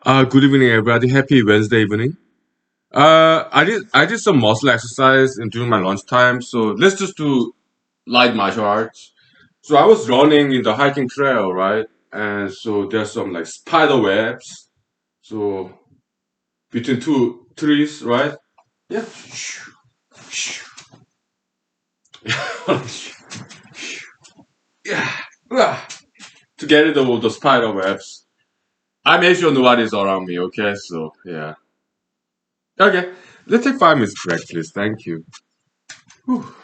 Good evening, everybody. Happy Wednesday evening. I did some muscle exercise during my lunchtime, so let's just do light martial arts. So I was running in the hiking trail, right? And so there's some like spider webs. So between two trees, right? Yeah. Yeah. Ah. To get rid of all the spider webs. I make sure nobody's around me, okay? So yeah. Okay. Let's take 5 minutes break, please. Thank you. Whew.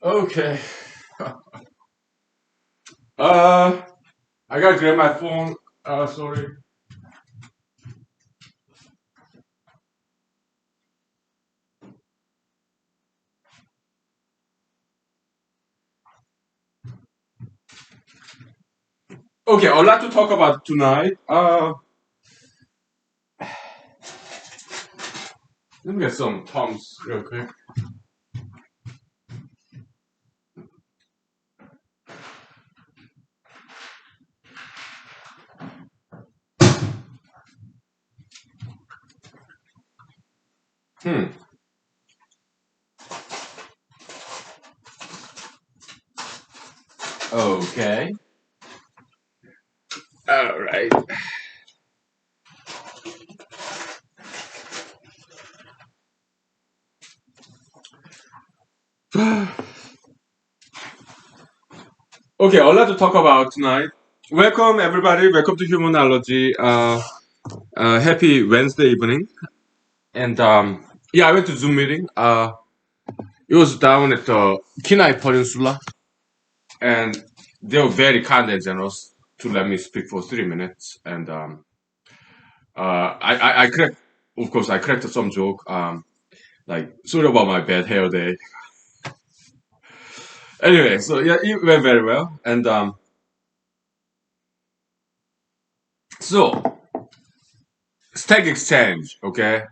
Okay. Uh, I gotta grab my phone. Sorry. Okay, I'd like to talk about tonight. Let me get some Tums real quick. Hmm. Okay. All right. Okay, I'd like to talk about tonight. Welcome, everybody. Welcome to humanology. Happy Wednesday evening. And yeah, I went to Zoom meeting. It was down at the Kenai Peninsula, and they were very kind and generous to let me speak for 3 minutes. And I cracked, of course, I cracked some joke. Like sorry about my bad hair day. Anyway, so yeah, it went very well. And so Stack Exchange, okay.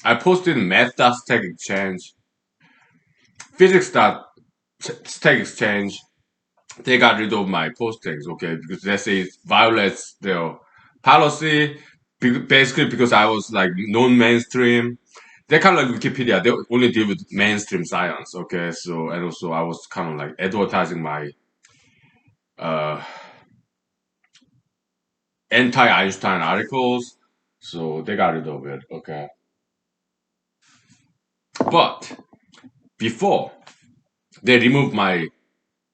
I posted math.stack exchange, physics.stack exchange. They got rid of my postings, okay, because they say it violates their policy, basically because I was like non-mainstream. They kind of like Wikipedia. They only deal with mainstream science, okay. So and also I was kind of like advertising my uh, anti-Einstein articles, so they got rid of it, okay. But before they removed my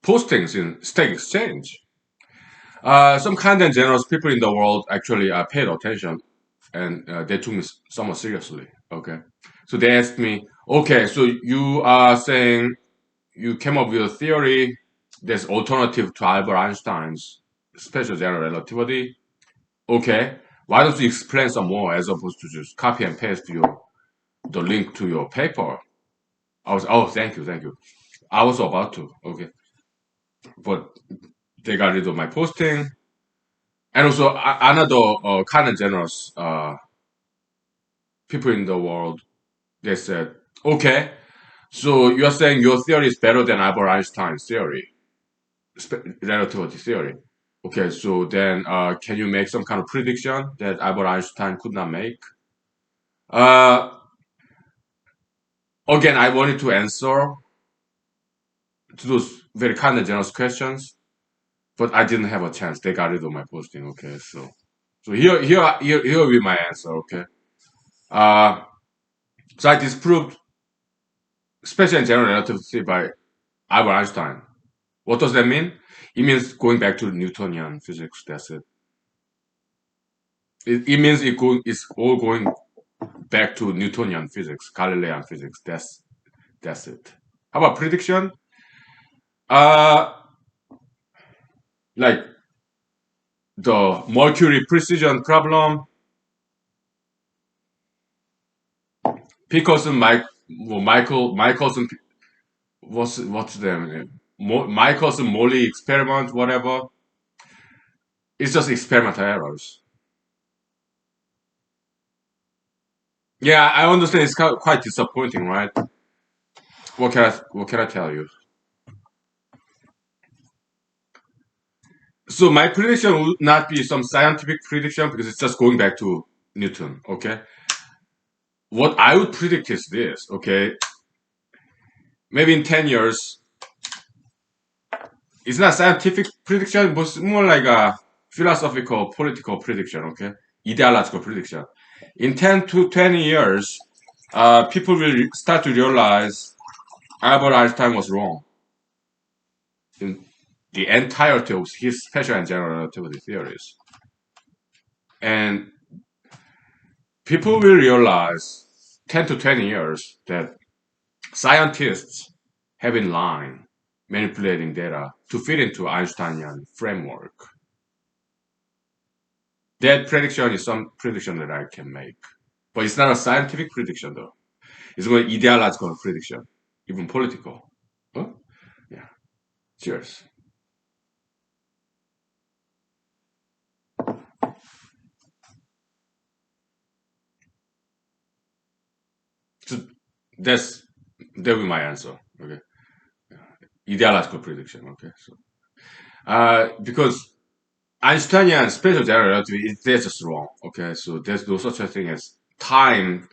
postings in Stack Exchange, some kind and generous people in the world actually paid attention, and they took me somewhat seriously. Okay, so they asked me, okay, so you are saying you came up with a theory that's alternative to Albert Einstein's special general relativity. Okay, why don't you explain some more as opposed to just copy and paste the link to your paper? Oh, thank you. I was about to. Okay, but they got rid of my posting. And also another kind of generous people in the world, they said, okay, so you're saying your theory is better than Albert Einstein's theory, relativity theory. Okay, so then can you make some kind of prediction that Albert Einstein could not make? Uh, Again, I wanted to answer to those very kind of generous questions, but I didn't have a chance. They got rid of my posting. Okay, so here will be my answer. Okay, uh, so I disproved special and general relativity by Albert Einstein. What does that mean? It means going back to Newtonian physics. That's it. It means it's all going back to Newtonian physics, Galilean physics. That's it. How about prediction? Uh, like the mercury precision problem. Pickerson, Michelson, what's the name? Michelson Morley experiment, whatever. It's just experimental errors. Yeah, I understand. It's quite disappointing, right? What can I tell you? So my prediction would not be some scientific prediction because it's just going back to Newton. Okay, what I would predict is this. Okay, maybe in 10 years, it's not scientific prediction, but it's more like a philosophical, political prediction. Okay, ideological prediction. In 10 to 20 years, people will start to realize Albert Einstein was wrong in the entirety of his special and general relativity theories. And people will realize 10 to 20 years that scientists have been lying. manipulating data to fit into Einsteinian framework. That prediction is some prediction that I can make. But it's not a scientific prediction though. It's an ideological prediction, even political. Huh? Yeah. Cheers. So that's that will be my answer. Okay. Ideological prediction. Okay. So because Einsteinian special general relativity that's just wrong. Okay. So there's no such a thing as time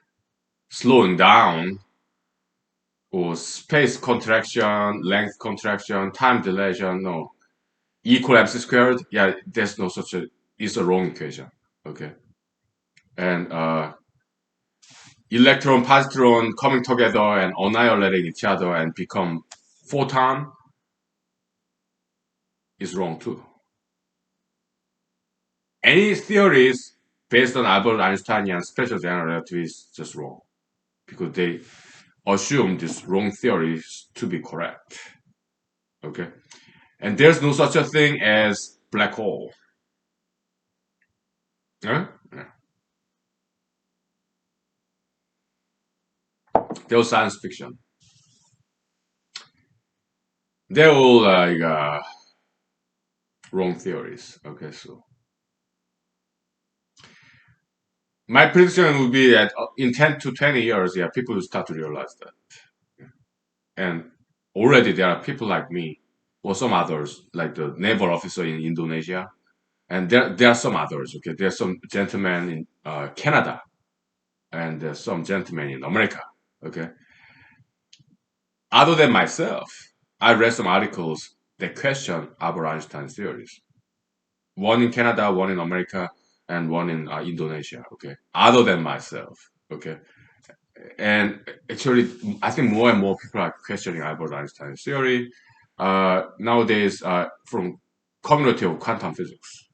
slowing down or space contraction, length contraction, time dilation. No. E equal MC squared. Yeah, there's no such a. It's a wrong equation. Okay. And electron, positron coming together and annihilating each other and become photon is wrong too. Any theories based on Albert Einsteinian special general relativity is just wrong because they assume this wrong theories to be correct. Okay, and there's no such a thing as black hole. Huh? Yeah. They're science fiction. They're all like wrong theories. Okay, so my prediction would be that in 10 to 20 years, yeah, people will start to realize that. And already there are people like me or some others, like the naval officer in Indonesia. And there are some others, okay? There's some gentlemen in Canada and there's some gentlemen in America, okay? Other than myself, I read some articles that question Albert Einstein's theories. One in Canada, one in America, and one in Indonesia, okay? Other than myself, okay? And actually, I think more and more people are questioning Albert Einstein's theory nowadays from community of quantum physics,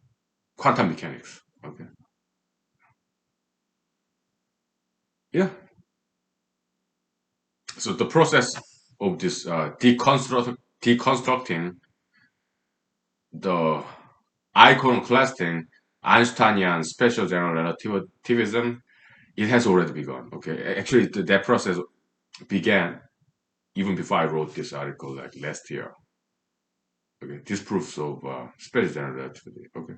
quantum mechanics. Okay, yeah. So the process of this deconstructing the iconoclastic Einsteinian special general relativism, it has already begun. Okay, actually, that process began even before I wrote this article, like last year. Okay, disproofs of special general relativity. Okay,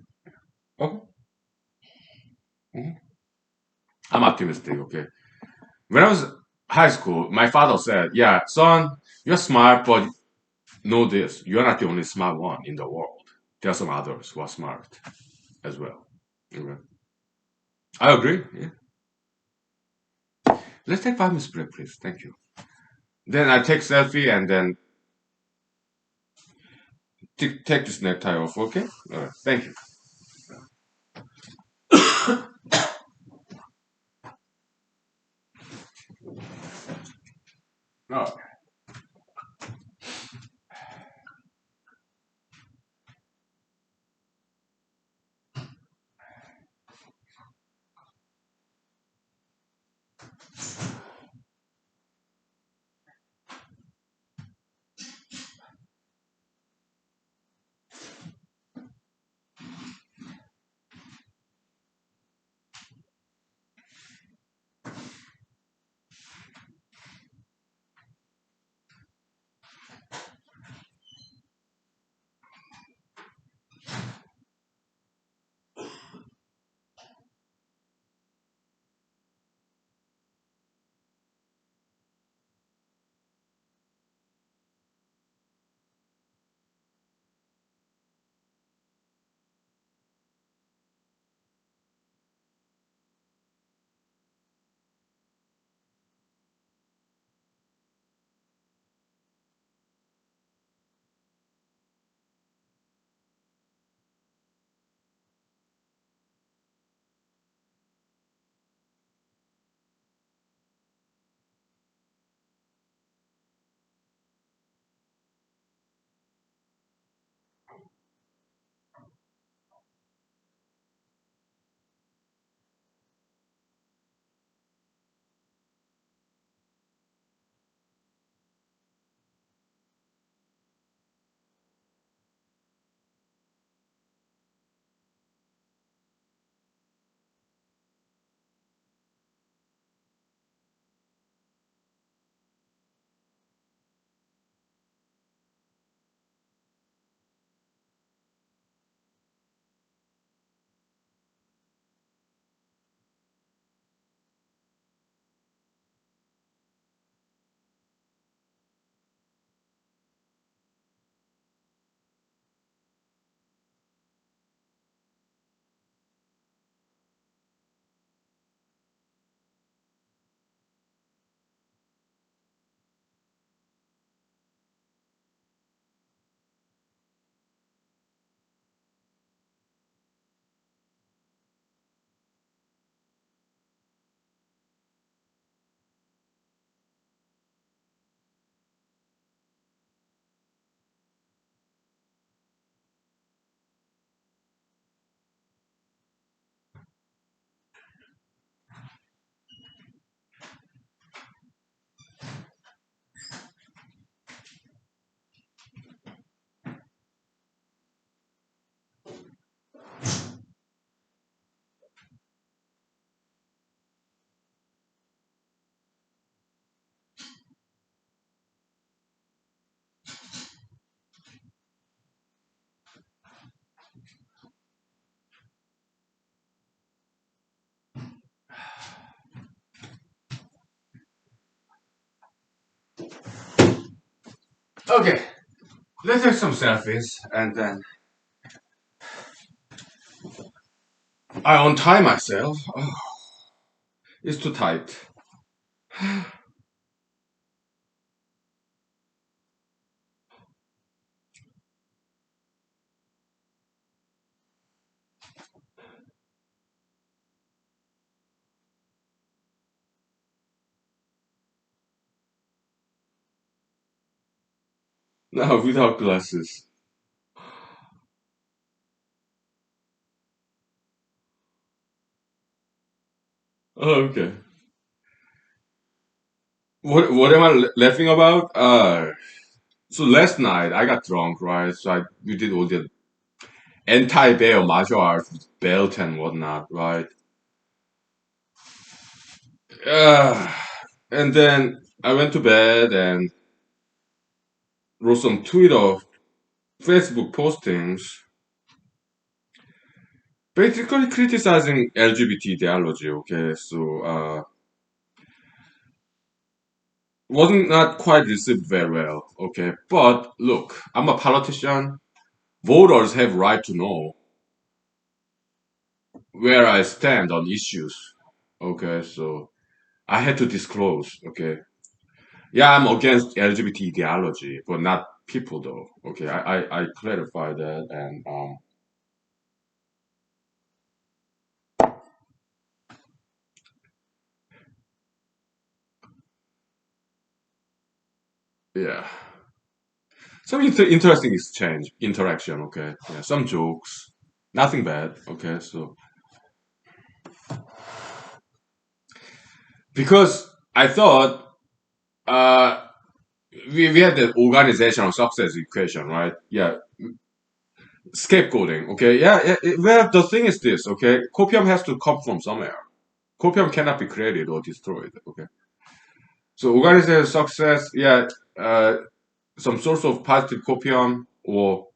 okay. Mhm. I'm optimistic. Okay, when I was high school, my father said, "Yeah, son, you're smart, but know this: you're not the only smart one in the world. There are some others who are smart as well." Okay, I agree. Yeah. Let's take 5 minutes break, please. Thank you. Then I take selfie and then take this necktie off. Okay. All right. Thank you. Oh. Okay, let's take some selfies and then I untie myself. Oh, it's too tight. Now without glasses. Oh, okay. What am I laughing about? So last night I got drunk, right? So we did all the anti-bail martial arts with belt and whatnot, right? Uh, and then I went to bed and wrote some Twitter, Facebook postings, basically criticizing LGBT ideology. Okay, so wasn't not quite received very well. Okay, but look, I'm a politician. Voters have right to know where I stand on issues. Okay, so I had to disclose. Okay, yeah, I'm against LGBT ideology, but not people though. Okay, I clarify that and yeah, some interesting exchange interaction. Okay, yeah, some jokes, nothing bad. Okay, so because I thought we had the organizational success equation, right? Yeah, scapegoating. Okay, yeah, yeah. Well, the thing is this. Okay, copium has to come from somewhere. Copium cannot be created or destroyed. Okay, so organizational success. Yeah, some source of positive copium or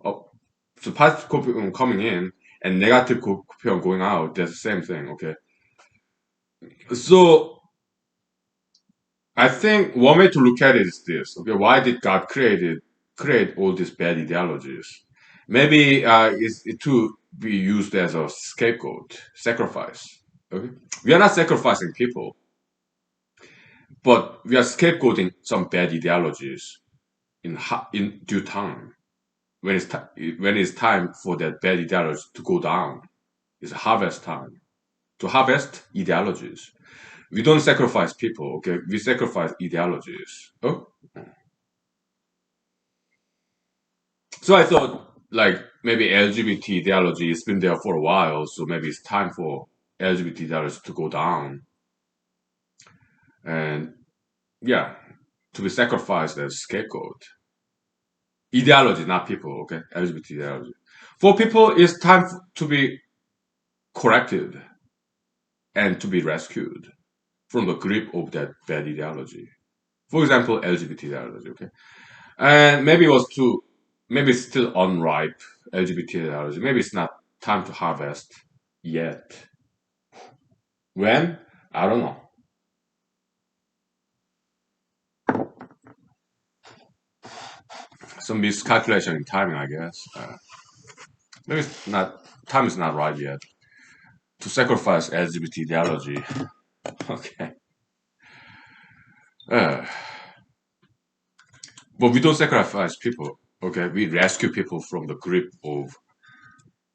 uh, so positive copium coming in and negative copium going out. That's the same thing. Okay, so I think one way to look at it is this. Okay, why did God create all these bad ideologies? Maybe it's it to be used as a scapegoat, sacrifice. Okay, we are not sacrificing people, but we are scapegoating some bad ideologies in due time when it's time for that bad ideology to go down. It's harvest time to harvest ideologies. We don't sacrifice people. Okay, we sacrifice ideologies. Oh, so I thought like maybe LGBT ideology has been there for a while, so maybe it's time for LGBT ideology to go down and yeah, to be sacrificed as scapegoat. Ideology, not people, okay? LGBT ideology. For people, it's time to be corrected and to be rescued from the grip of that bad ideology. For example, LGBT ideology, okay? And maybe it was too, maybe it's still unripe LGBT ideology. Maybe it's not time to harvest yet. When? I don't know. Some miscalculation in timing, I guess. Maybe it's not, time is not right yet to sacrifice LGBT ideology. Okay. Uh, but we don't sacrifice people. Okay. We rescue people from the grip of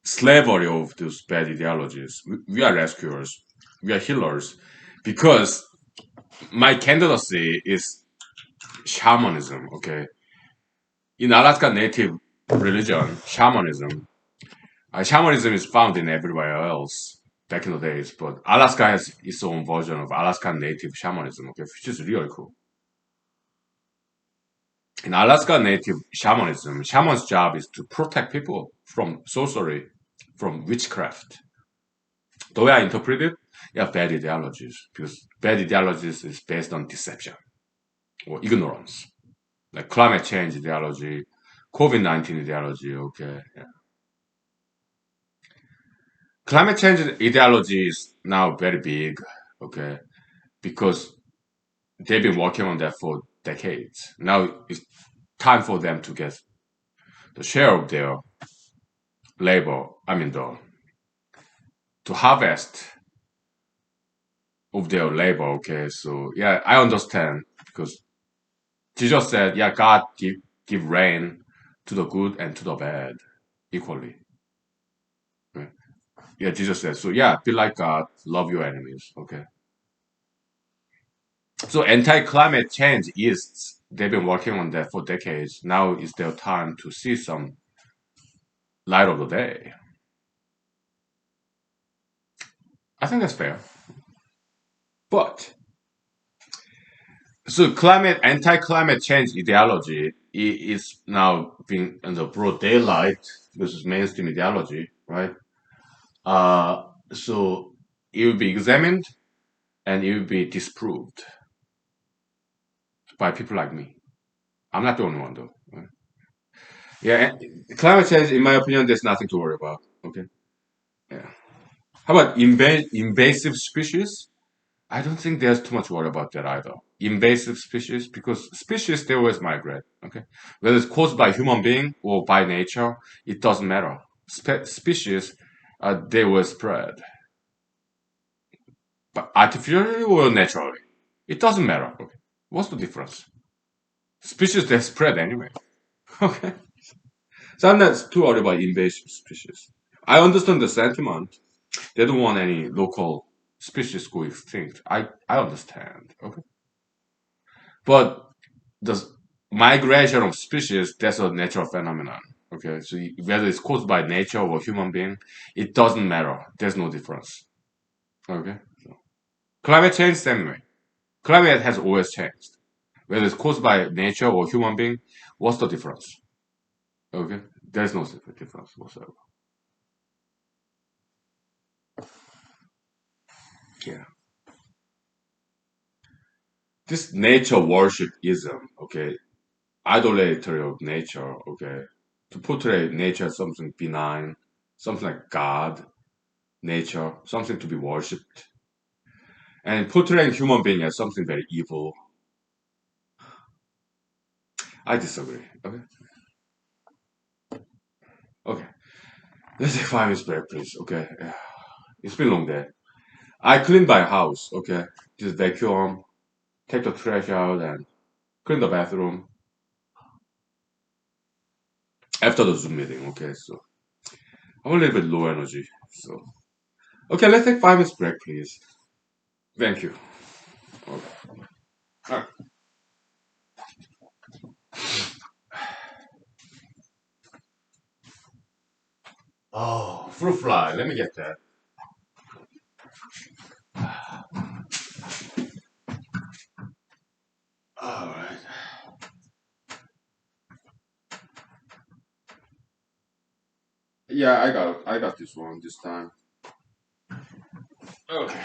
slavery of those bad ideologies. We are rescuers. We are healers because my candidacy is shamanism. Okay. In Alaska Native religion, shamanism is found in everywhere else back in the days, but Alaska has its own version of Alaskan Native shamanism, okay, which is really cool. In Alaska Native shamanism, shaman's job is to protect people from sorcery, from witchcraft. The way I interpret it, yeah, bad ideologies, because bad ideologies is based on deception or ignorance, like climate change ideology, COVID-19 ideology, okay. Yeah. Climate change ideology is now very big, okay, because they've been working on that for decades. Now it's time for them to get the share of their labor. I mean, the to harvest of their labor. Okay, so yeah, I understand because Jesus said, yeah, God give rain to the good and to the bad equally. Right? Yeah, Jesus said, so yeah, be like God, love your enemies. Okay, so anti-climate change is they've been working on that for decades. Now is their time to see some light of the day. I think that's fair. But so climate anti-climate change ideology is now being in the broad daylight because it's mainstream ideology, right? So it will be examined and it will be disproved by people like me. I'm not the only one though. Right? Yeah, climate change, in my opinion, there's nothing to worry about. Okay. Yeah. How about invasive species? I don't think there's too much worry about that either. Invasive species, because species they always migrate. Okay, whether it's caused by human being or by nature, it doesn't matter. Species, they will spread, but artificially or naturally, it doesn't matter. Okay, what's the difference? Species they spread anyway. Okay, so I'm not too worried about invasive species. I understand the sentiment. They don't want any local species go extinct. I understand. Okay, but the migration of species, that's a natural phenomenon. Okay, so whether it's caused by nature or human being, it doesn't matter. There's no difference. Okay, so climate change, same way. Climate has always changed. Whether it's caused by nature or human being, what's the difference? Okay, there's no difference whatsoever. Yeah, this nature worship-ism, okay, idolatry of nature, okay, to portray nature as something benign, something like God, nature, something to be worshipped, and portraying human being as something very evil. I disagree. Okay, okay. Let's take 5 minutes break, please. Okay, it's been a long day. I cleaned my house. Okay, just vacuum, take the trash out, and clean the bathroom after the Zoom meeting. Okay, so I'm a little bit low energy. So okay, let's take 5 minutes break, please. Thank you. Okay. Ah. Oh, fruit fly. Let me get that. All right. Yeah, I got this one this time. Okay.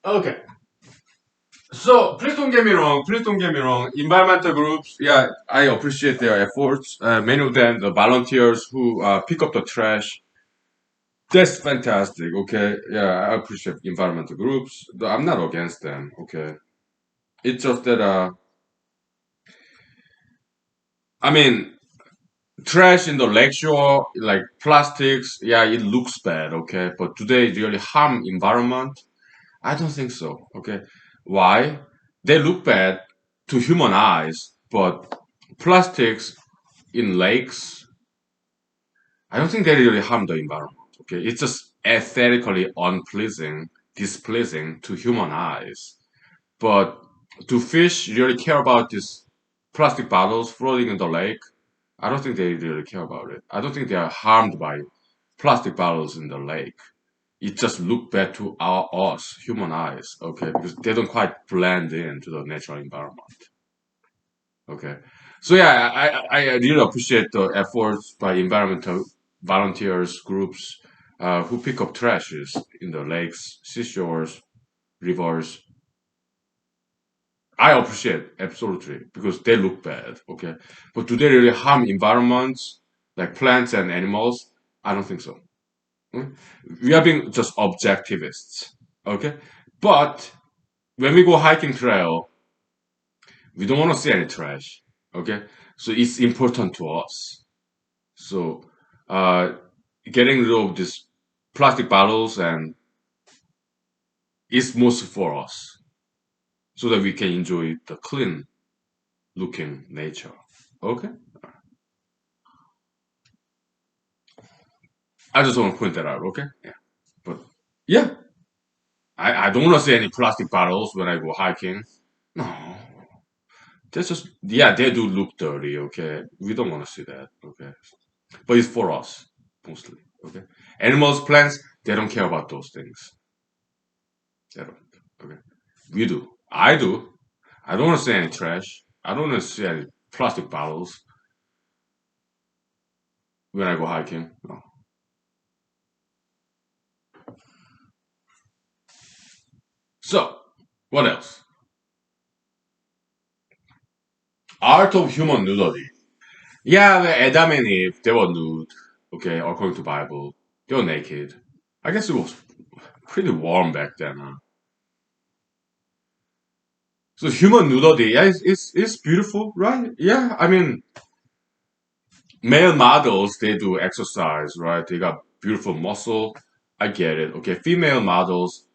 Okay. So please don't get me wrong. Please don't get me wrong. Environmental groups, yeah, I appreciate their efforts. Many of them, the volunteers who pick up the trash, that's fantastic. Okay, yeah, I appreciate environmental groups. I'm not against them. Okay, it's just that I mean, trash in the lakeshore, like plastics, yeah, it looks bad. Okay, but do they really harm environment? I don't think so. Okay. Why? They look bad to human eyes, but plastics in lakes, I don't think they really harm the environment. Okay. It's just aesthetically unpleasing, displeasing to human eyes. But do fish really care about these plastic bottles floating in the lake? I don't think they really care about it. I don't think they are harmed by plastic bottles in the lake. It just look bad to us human eyes, okay, because they don't quite blend into the natural environment, okay. So yeah, I really appreciate the efforts by environmental volunteers groups who pick up trashes in the lakes, seashores, rivers. I appreciate absolutely because they look bad, okay, but do they really harm environments like plants and animals? I don't think so. Mm. We are being just objectivists, okay, but when we go hiking trail, we don't want to see any trash. Okay, so it's important to us. So, uh, getting rid of these plastic bottles and is most for us, so that we can enjoy the clean looking nature. Okay, I just want to point that out. Okay, yeah, but yeah, I don't want to see any plastic bottles when I go hiking. No, that's just yeah, they do look dirty. Okay, we don't want to see that. Okay, but it's for us mostly. Okay, animals, plants, they don't care about those things. They don't. Okay, we do. I do. I don't want to see any trash. I don't want to see any plastic bottles when I go hiking. No. So, what else? Art of human nudity. Yeah, the Adam and Eve, they were nude. Okay, according to Bible, they were naked. I guess it was pretty warm back then. Huh? So human nudity, yeah, it's beautiful, right? Yeah, I mean, male models, they do exercise, right? They got beautiful muscle. I get it. Okay, female models,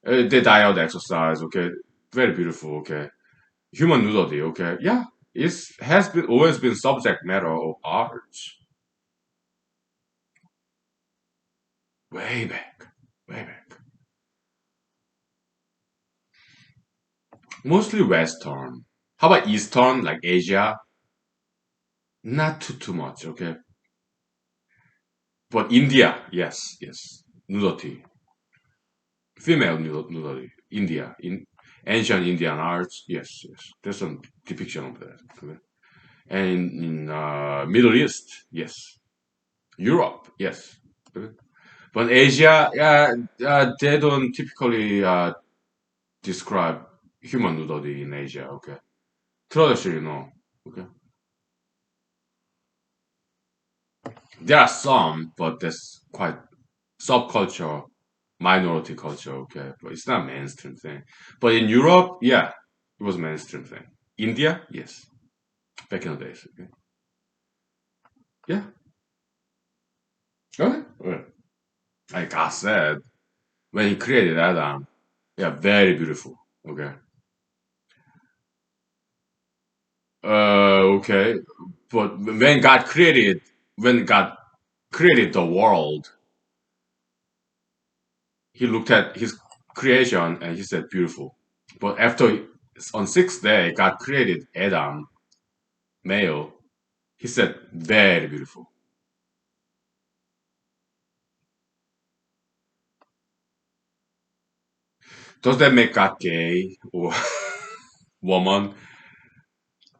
they diet exercise. Okay, very beautiful. Okay, human nudity. Okay, yeah, it's has been always been subject matter of art way back, way back. Mostly Western. How about Eastern, like Asia? Not too much. Okay, but India, yes, yes, nudity. Female nudity, India, in ancient Indian arts, yes, yes, there's some depiction of that. Okay. And in Middle East, yes, Europe, yes. Okay. But Asia, yeah, they don't typically describe human nudity in Asia. Okay, traditionally, no. Okay. There are some, but that's quite subculture, minority culture. Okay, but it's not mainstream thing. But in Europe, yeah, it was mainstream thing. India, yes, back in the days. Okay. Yeah. Okay. Okay. Like I said, when he created Adam, yeah, very beautiful. Okay. Okay. But when God created the world, he looked at his creation and he said beautiful. But on sixth day, God created Adam, male. He said very beautiful. Does that make God gay or woman?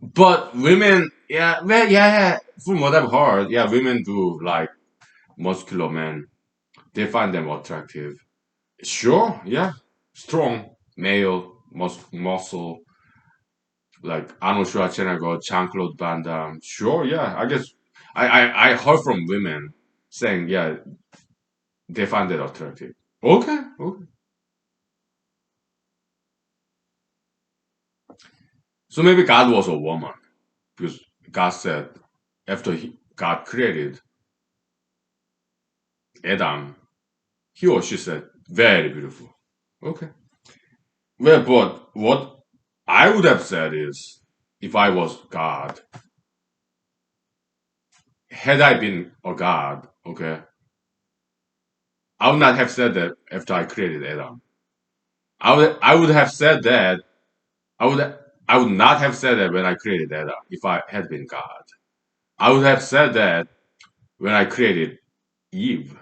But women, yeah, well, yeah, from what I've heard, yeah, women do like muscular men. They find them attractive. Sure, yeah, strong male, muscle, like Arnold Schwarzenegger, Jean-Claude Van Damme. Sure, yeah, I guess I heard from women saying, yeah, they find it attractive. Okay, okay. So maybe God was a woman because God said after God created Adam, he or she said very beautiful. Okay. Well, but what I would have said is, if I was God, had I been a God, okay, I would not have said that after I created Adam. I would have said that I would I would not have said that when I created Adam if I had been God. I would have said that when I created Eve,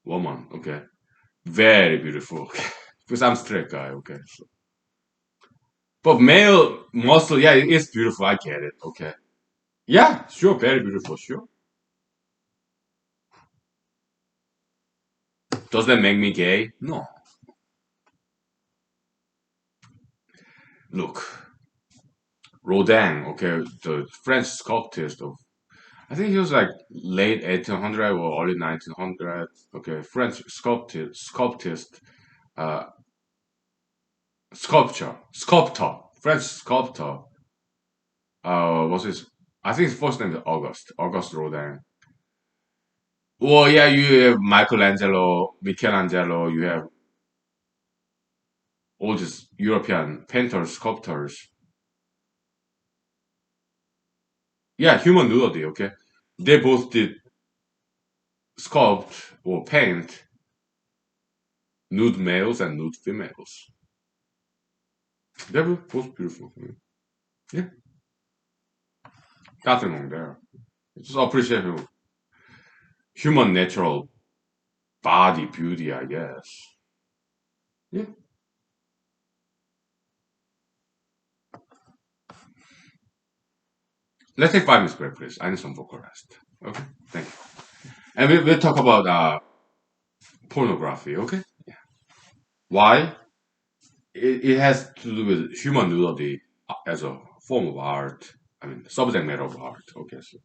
woman, okay, very beautiful, because I'm straight guy, okay. So. But male muscle, yeah, it's beautiful. I get it, okay. Yeah, sure, very beautiful, sure. Does that make me gay? No. Look, Rodin, okay, the French sculptist of, I think he was like late 1800 or early 1900. Okay, French sculptist, uh, French sculptor. What's his? I think his first name is Auguste Rodin. Well, yeah, you have Michelangelo, you have all these European painters, sculptors. Yeah, human nudity, okay? They both did sculpt or paint nude males and nude females. They were both beautiful. Yeah, nothing wrong there. Just appreciate human natural body beauty, I guess. Yeah. Let's take 5 minutes break, please. I need some vocal rest. Okay, thank you. And we'll talk about pornography, okay? Why? It has to do with human nudity as a form of art. I mean, subject matter of art. Okay, so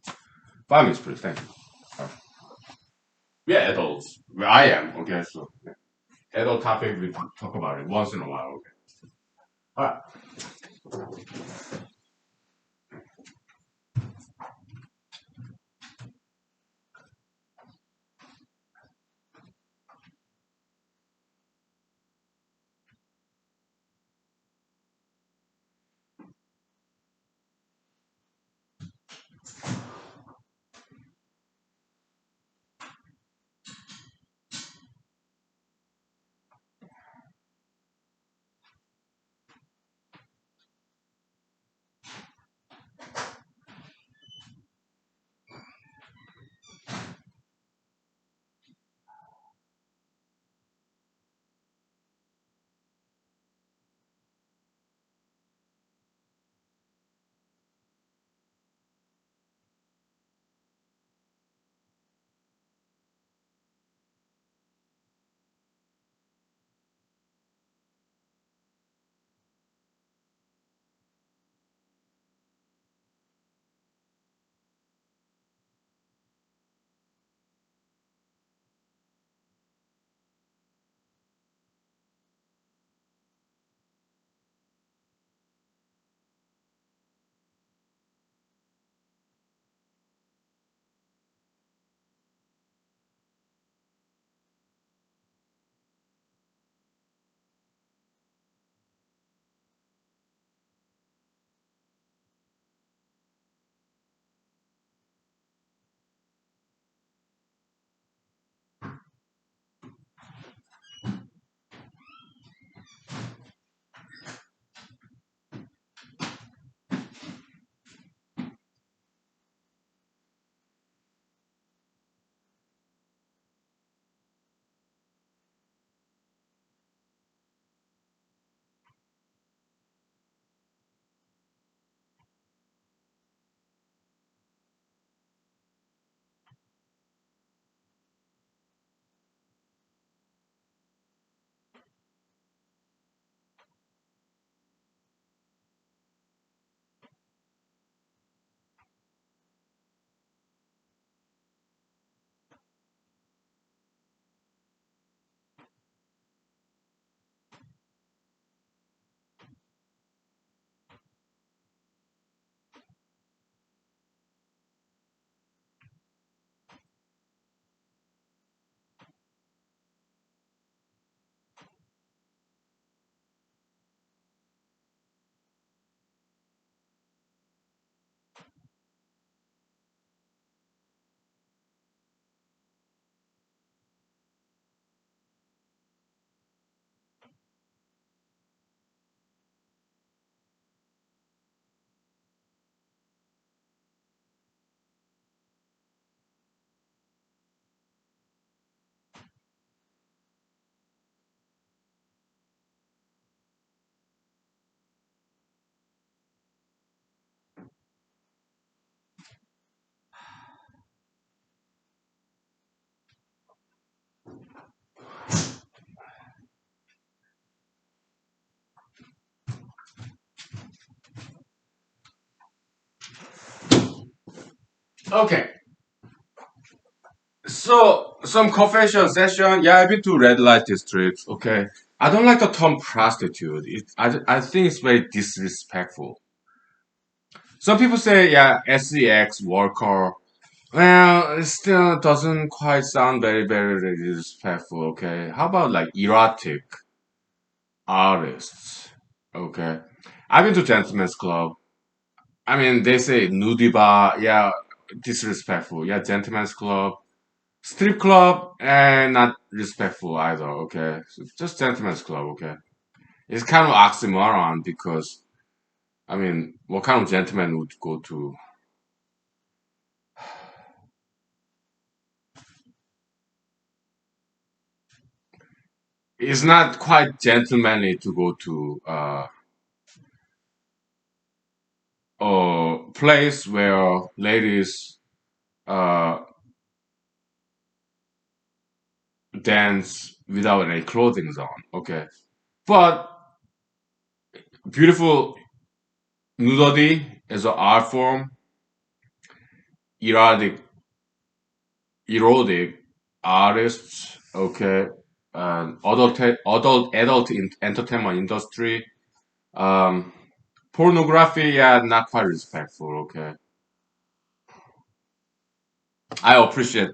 5 minutes, please. Thank you. All right. We are adults. Well, I am. Okay, so yeah. Adult topic, we talk about it once in a while. Okay. All right. Okay. So some confession session. Yeah, I've been to red light districts. Okay. I don't like the term prostitute. I think it's very disrespectful. Some people say, yeah, sex worker. Well, it still doesn't quite sound very respectful. Okay. How about like erotic artists? Okay. I've been to gentlemen's club. I mean, they say nudie bar. Yeah, disrespectful. Yeah, gentlemen's club. Strip club and not respectful either, okay? So just gentleman's club, okay? It's kind of oxymoron because, I mean, what kind of gentleman would go to? It's not quite gentlemanly to go to a place where ladies uh, dance without any clothing on, okay? But beautiful nudity as an art form, erotic erotic artists, okay, entertainment industry, um, pornography, yeah, not quite respectful, okay. I appreciate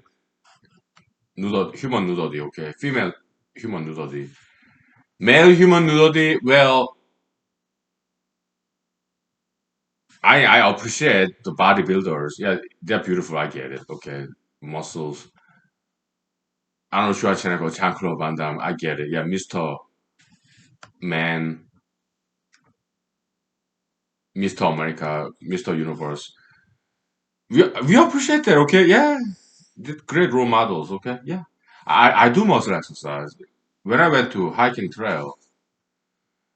human nudity, okay, female human nudity. Male human nudity, well, I appreciate the bodybuilders, yeah, they're beautiful, I get it, okay, muscles. Arnold Schwarzenegger, Jean-Claude Van Damme, I get it, yeah, Mr. Man, Mr. America, Mr. Universe. We appreciate that, okay? Yeah, they're great role models, okay? Yeah, I do muscle exercise. When I went to hiking trail,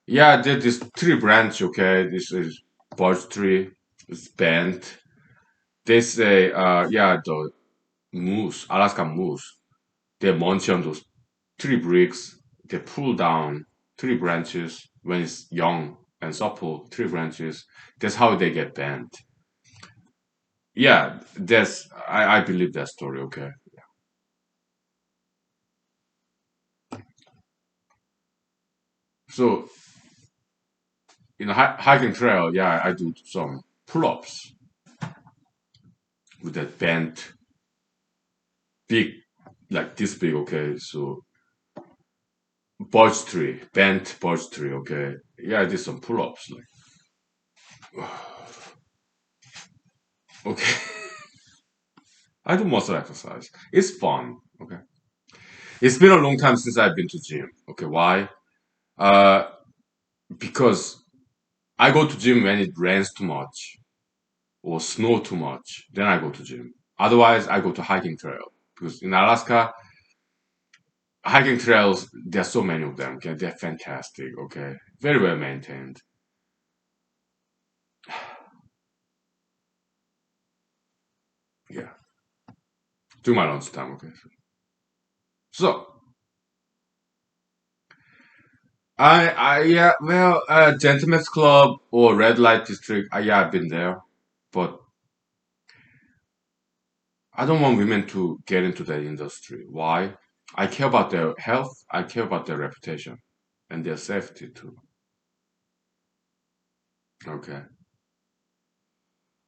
yeah, there's this tree branch, okay? This is birch tree, it's bent. They say, yeah, the moose, Alaskan moose, they munch on those tree bricks. They pull down tree branches when it's young and supple tree branches. That's how they get bent. Yeah, I believe that story, okay? So in a hiking trail, yeah, I do some pull-ups with that bent, big, like this big. Okay, so birch tree, bent birch tree. Okay, yeah, I did some pull-ups. Like, okay, I do muscle exercise. It's fun. Okay, it's been a long time since I've been to gym. Okay, why? Uh, because I go to gym when it rains too much or snow too much. Then I go to gym. Otherwise, I go to hiking trail because in Alaska hiking trails, there's so many of them. Okay, they're fantastic. Okay, very well maintained. Yeah, do my lunchtime. Okay, so yeah, well, gentlemen's club or red light district. Yeah, I've been there, but I don't want women to get into that industry. Why? I care about their health. I care about their reputation and their safety too. Okay.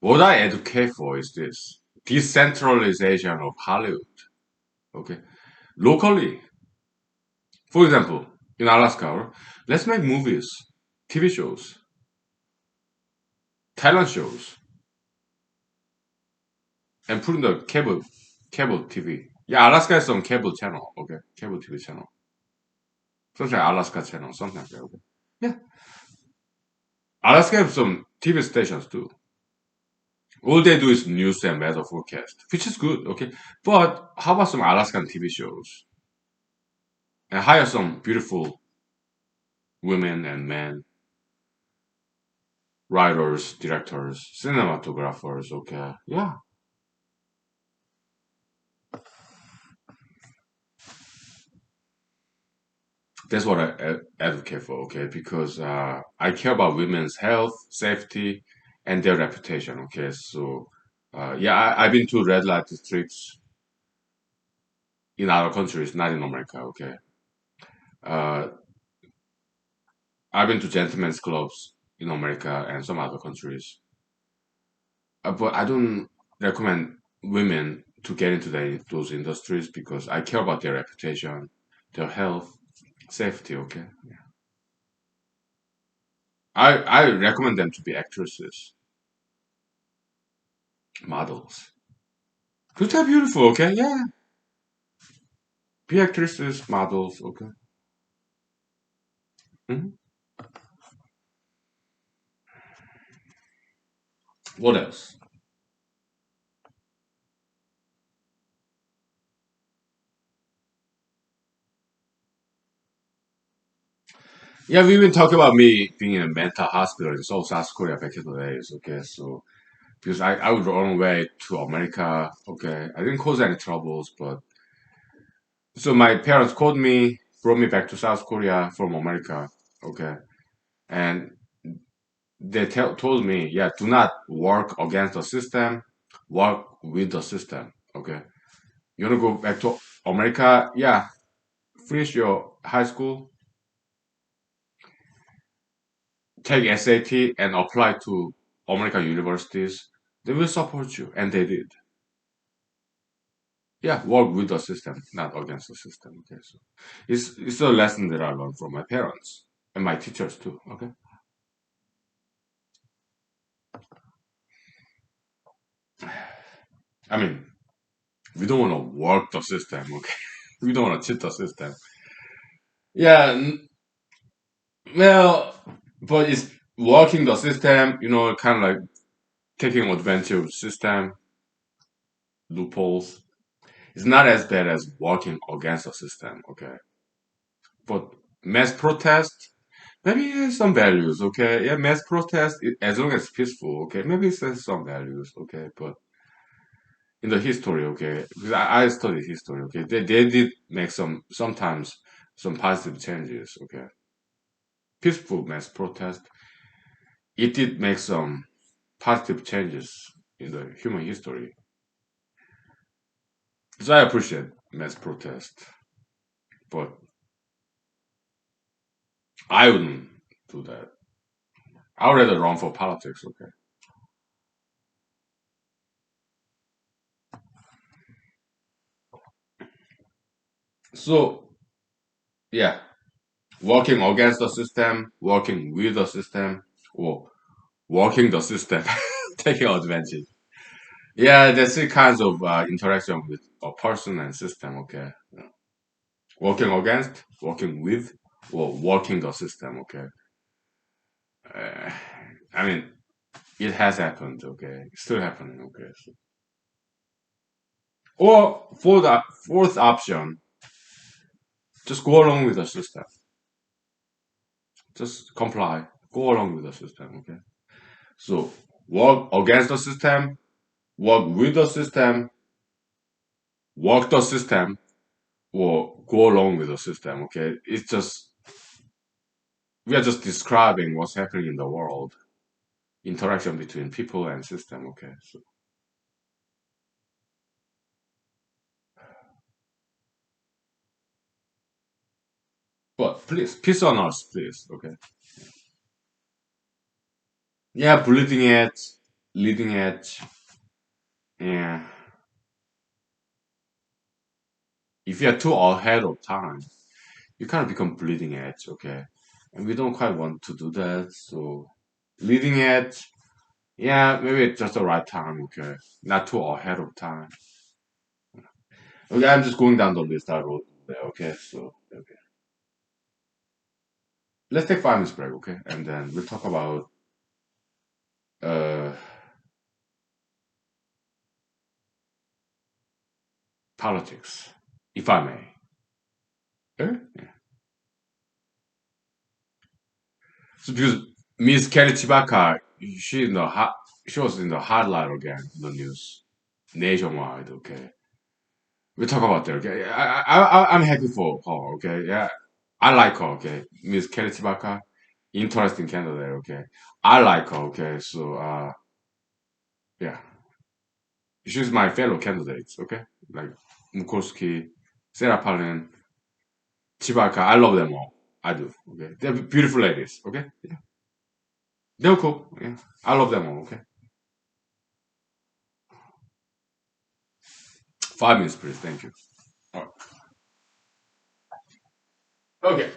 What I advocate for is this decentralization of Hollywood. Okay. Locally, for example, in Alaska, let's make movies, TV shows, talent shows, and put in the cable TV. Yeah, Alaska has some cable channel. Okay, cable TV channel, something like Alaska channel, something like that. Okay. Yeah, Alaska has some TV stations too. All they do is news and weather forecast, which is good. Okay, but how about some Alaskan TV shows and hire some beautiful women and men, writers, directors, cinematographers. Okay, yeah, that's what I advocate for, okay? Because I care about women's health, safety, and their reputation, okay? So Yeah, I've been to red light districts in other countries, not in America. Okay. Uh, I've been to gentlemen's clubs in America and some other countries, but I don't recommend women to get into those industries because I care about their reputation, their health, safety. Okay. I recommend them to be actresses, models. Because they're beautiful. Okay. Yeah. Be actresses, models. Okay. Mhm. What else? Yeah, we've been talking about me being in a mental hospital in South Korea back in the days. Okay, so because I would run away to America. Okay, I didn't cause any troubles, but so my parents called me, brought me back to South Korea from America. Okay, and they told me, yeah, do not work against the system, work with the system. Okay, you wanna go back to America? Yeah, finish your high school, take SAT, and apply to American universities. They will support you, and they did. Yeah, work with the system, not against the system. Okay, so it's a lesson that I learned from my parents and my teachers too. Okay, I mean we don't want to work the system. Okay, we don't want to cheat the system. Yeah, well, but it's working the system. You know, kind of like taking advantage of the system loopholes. It's not as bad as working against the system. Okay, but mass protest. Maybe it has some values, okay? Yeah, mass protest, as long as it's peaceful, okay? Maybe it has some values, okay? But in the history, okay? Because I studied history, okay? They did make sometimes some positive changes, okay? Peaceful mass protest, it did make some positive changes in the human history. So I appreciate mass protest, but I wouldn't do that. I would rather run for politics, okay? So, yeah, working against the system, working with the system, or working the system, taking advantage. Yeah, there's three kinds of interaction with a person and system. Okay, yeah. Working against, working with, or working the system. Okay, uh, I mean it has happened. Okay, it's still happening. Okay, so. Or for the fourth option, just go along with the system. Just comply. Go along with the system. Okay, so work against the system, work with the system, work the system, or go along with the system. Okay, it's just we are just describing what's happening in the world, interaction between people and system. Okay, so but please, peace on earth, please. Okay, yeah, bleeding edge, leading edge. Yeah, if you're too ahead of time, you kind of become bleeding edge. Okay, and we don't quite want to do that. So leading edge. Yeah, maybe it's just the right time, okay? Not too ahead of time. Okay, I'm just going down the list I wrote there, okay? So, okay. Let's take 5 minutes break, okay? And then we'll talk about uh politics, if I may. Okay? Yeah. So because Miss Kelly Chibaka, she in the hot, she was in the hotline again in the news nationwide, okay? We'll talk about that, okay? I'm happy for her, okay? Yeah, I like her, okay? Miss Kelly Chibaka, interesting candidate, okay? I like her, okay? So, yeah. She's my fellow candidates, okay? Like Mukoski, Sarah Palin, Chibaka, I love them all. I do, okay? They're beautiful ladies, okay? Yeah. They're cool, yeah. I love them all, okay? 5 minutes, please, thank you. All right. Okay.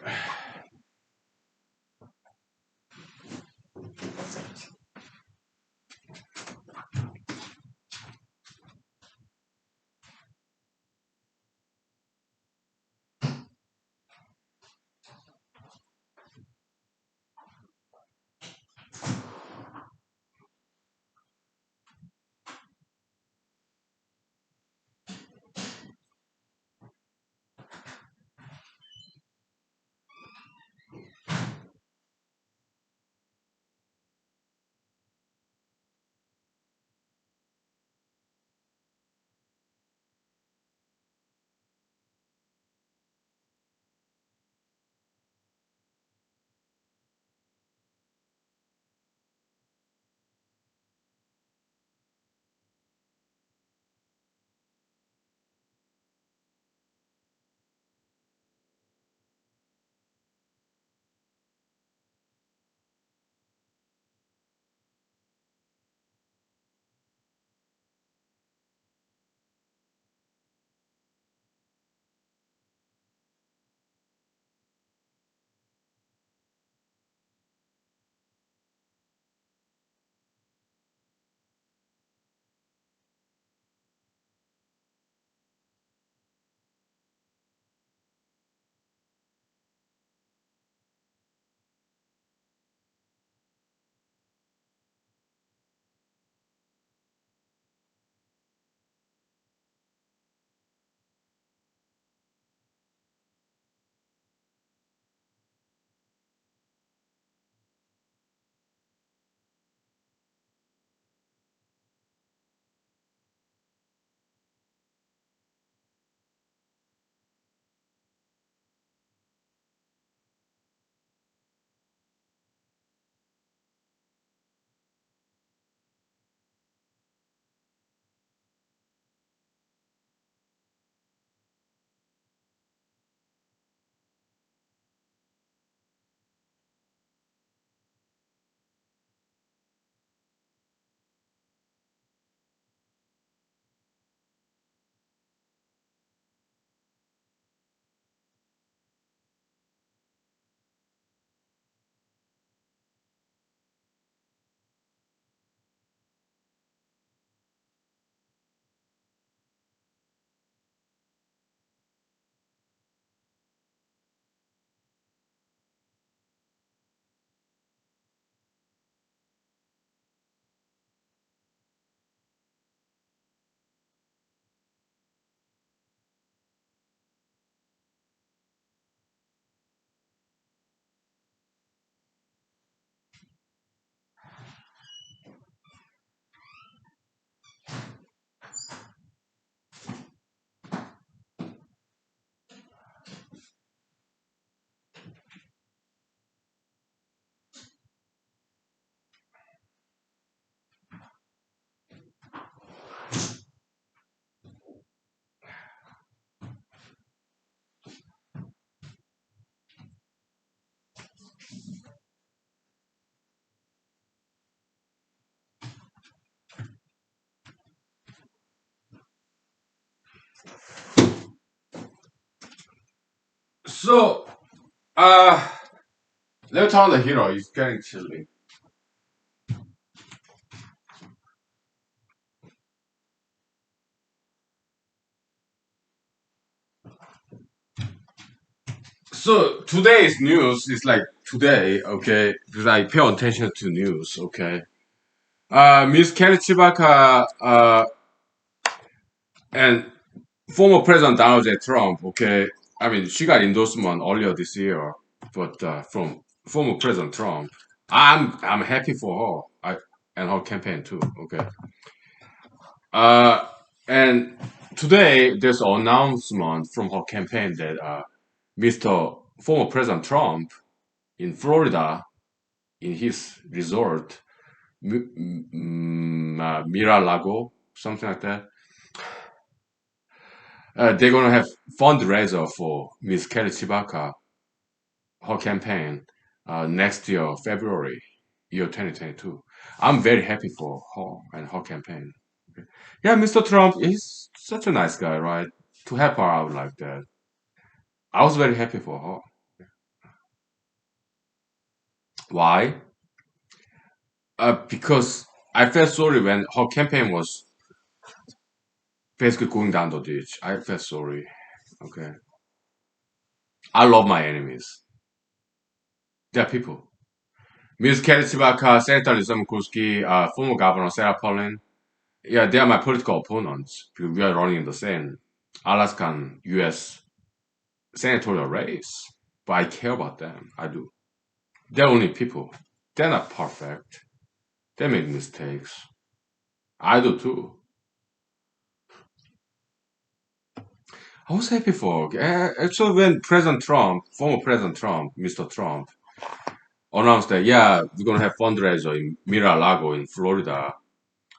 So, uh, let's talk the hero. It's getting chilly. So today's news is like today, okay? Because I pay attention to news, okay? Miss Kelly Chibaka and former President Donald J. Trump, okay? I mean, she got endorsement earlier this year, but from former President Trump, I'm happy for her. And her campaign too, okay? Uh, and today there's an announcement from her campaign that Mr. former President Trump in Florida in his resort, Mira Lago. something like that. They're gonna have fundraiser for Miss Kelly Chibaka, her campaign, next year, February, year 2022. I'm very happy for her and her campaign. Okay. Yeah, Mr. Trump, he's such a nice guy, right? To help her out like that. I was very happy for her. Why? Because I felt sorry when her campaign was basically going down the ditch. I felt sorry. Okay. I love my enemies. They're people. Ms. Kelly Chibaka, Senator Lisa Murkowski, former Governor Sarah Palin. Yeah, they are my political opponents because we are running in the same Alaskan U.S. senatorial race. But I care about them. I do. They're only people. They're not perfect. They make mistakes. I do too. I was happy for actually when President Trump, former President Trump, Mr. Trump, announced that yeah we're gonna have fundraiser in Mar-a-Lago in Florida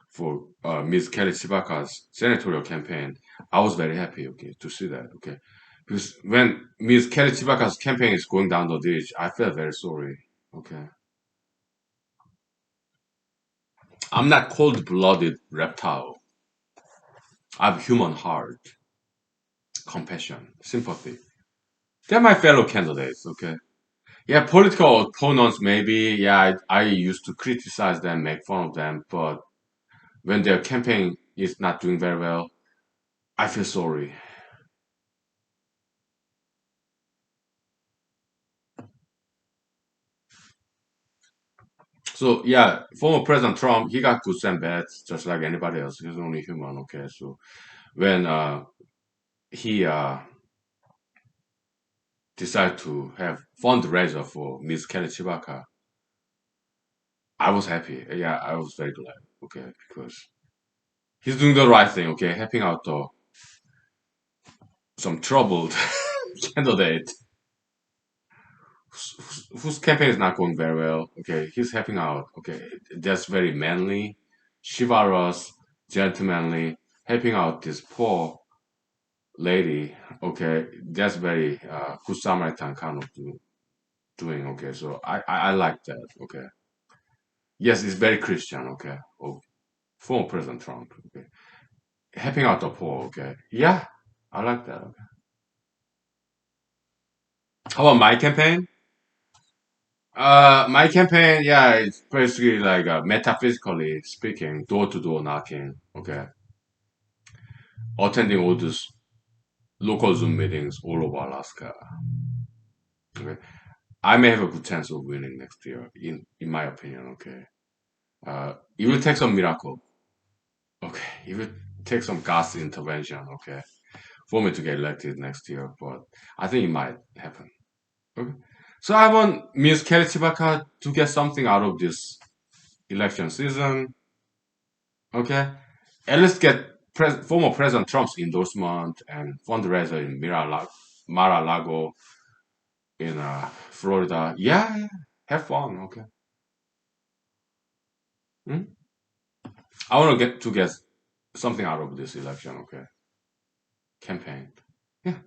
for Ms. Kelly Chibaka's senatorial campaign. I was very happy, okay, to see that, okay, because when Ms. Kelly Chibaka's campaign is going down the ditch, I felt very sorry, okay. I'm not cold-blooded reptile. I have human heart, compassion, sympathy. They're my fellow candidates, okay. Yeah, political opponents maybe. Yeah, I used to criticize them, make fun of them, but when their campaign is not doing very well, I feel sorry. So yeah, former President Trump, he got goods and bads just like anybody else. He's only human, okay. So when he decided to have fundraiser for Miss Kelly Chibaka, I was happy. Yeah, I was very glad, okay, because he's doing the right thing, okay, helping out some troubled candidate whose campaign is not going very well. Okay, he's helping out. Okay, that's very manly, chivalrous, gentlemanly, helping out this poor lady. Okay, that's very good Samaritan kind of doing. Okay, so I like that. Okay, yes, it's very Christian. Okay, oh, former President Trump. Okay, helping out the poor. Okay, yeah, I like that. Okay. How about my campaign? My campaign, yeah, it's basically like metaphysically speaking, door to door knocking. Okay, attending all these local Zoom meetings all over Alaska. Okay, I may have a good chance of winning next year, in my opinion. Okay, it will take some miracle. Okay, it will take some God's intervention. Okay, for me to get elected next year, but I think it might happen. Okay, so I want Ms. Kelly Chibaka to get something out of this election season. Okay, at least get former President Trump's endorsement and fundraiser in Mar-a-Lago in Florida. Yeah, yeah, have fun. Okay. Hmm? I want to get something out of this election. Okay, campaign. Yeah,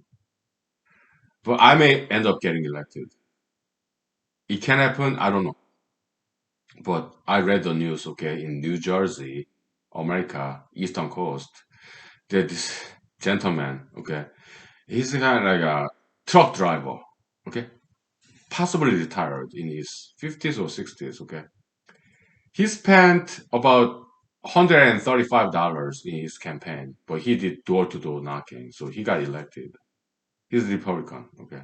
but I may end up getting elected. It can happen. I don't know. But I read the news. Okay, in New Jersey, America, Eastern Coast, that this gentleman. Okay, he's kind of like a truck driver. Okay, possibly retired in his 50s or 60s, okay? He spent about $135 in his campaign, but he did door to door knocking, so he got elected. He's a Republican, okay?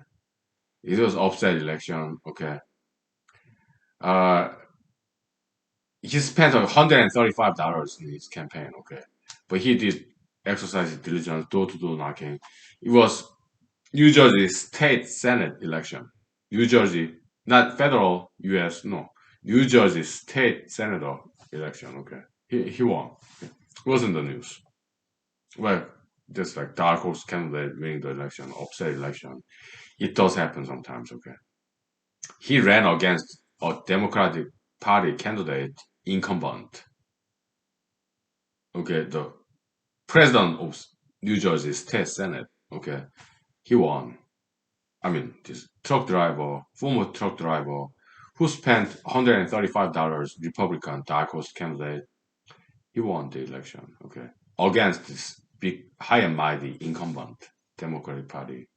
It was upset election, okay? Uh, he spent $135 in his campaign, okay? But he did exercise his diligence, door to door knocking. It was New Jersey state senate election. New Jersey, not federal U.S. No, New Jersey state senator election. Okay, he won. Okay. It was in the news. Well, just like dark horse candidate winning the election, upset election. It does happen sometimes. Okay, he ran against a Democratic Party candidate incumbent. Okay, the president of New Jersey State Senate. Okay, he won. I mean, this truck driver, former truck driver, who spent $135, Republican dark horse candidate, he won the election. Okay, against this big, high and mighty incumbent Democratic Party